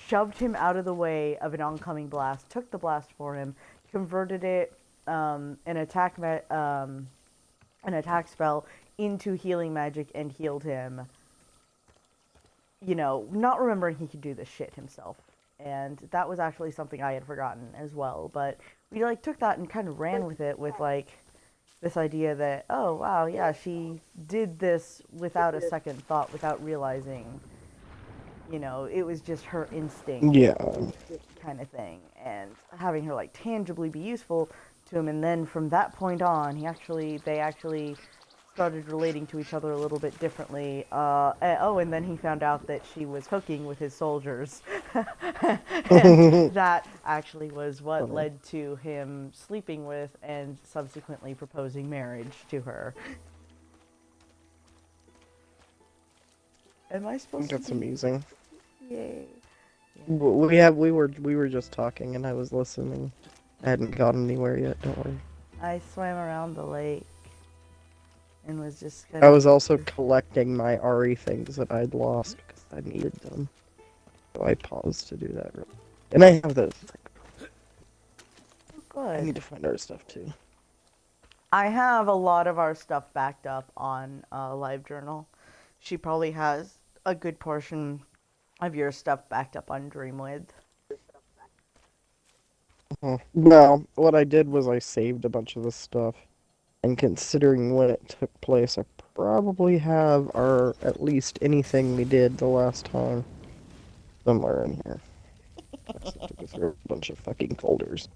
shoved him out of the way of an oncoming blast, took the blast for him, converted it an attack spell into healing magic and healed him. You know, not remembering he could do this shit himself. And that was actually something I had forgotten as well. But we like took that and kind of ran with it with like this idea that, oh wow, yeah, she did this without a second thought, without realizing, you know, it was just her instinct, Yeah. kind of thing. And having her like tangibly be useful to him, and then from that point on, they actually started relating to each other a little bit differently. And then he found out that she was hooking with his soldiers. And that actually was what led to him sleeping with and subsequently proposing marriage to her. Am I supposed to? That's amusing. Yay. We were just talking and I was listening. I hadn't gotten anywhere yet, don't worry. I swam around the lake and was just I was also collecting my RE things that I'd lost because I needed them. So I paused to do that. And I have those. Good. I need to find our stuff too. I have a lot of our stuff backed up on LiveJournal. She probably has a good portion of your stuff backed up on Dreamwidth. No, what I did was I saved a bunch of this stuff. And considering when it took place, I probably have at least anything we did the last time somewhere in here. I just have to go through a bunch of fucking folders.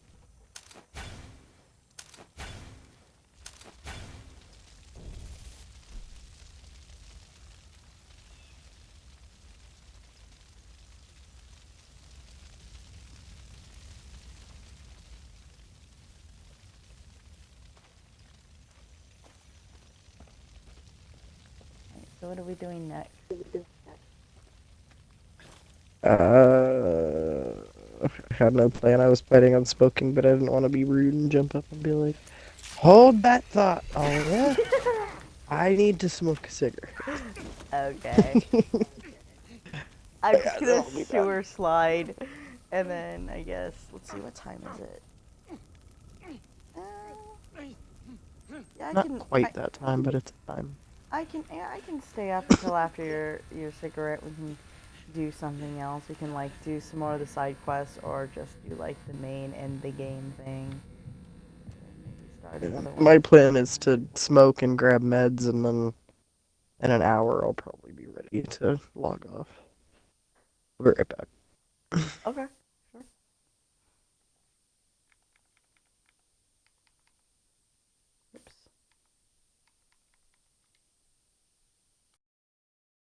So what are we doing next? I had no plan. I was planning on smoking, but I didn't want to be rude and jump up and be like, hold that thought, oh yeah? I need to smoke a cigarette. Okay. I'm just gonna sewer slide, and then I guess, let's see, what time is it? Yeah, Not quite that time, but it's time. I can stay up until after your cigarette. We can do something else. We can like do some more of the side quests, or just do like the main end the game thing. Maybe start another one. My plan is to smoke and grab meds, and then in an hour I'll probably be ready to log off. We'll be right back. Okay.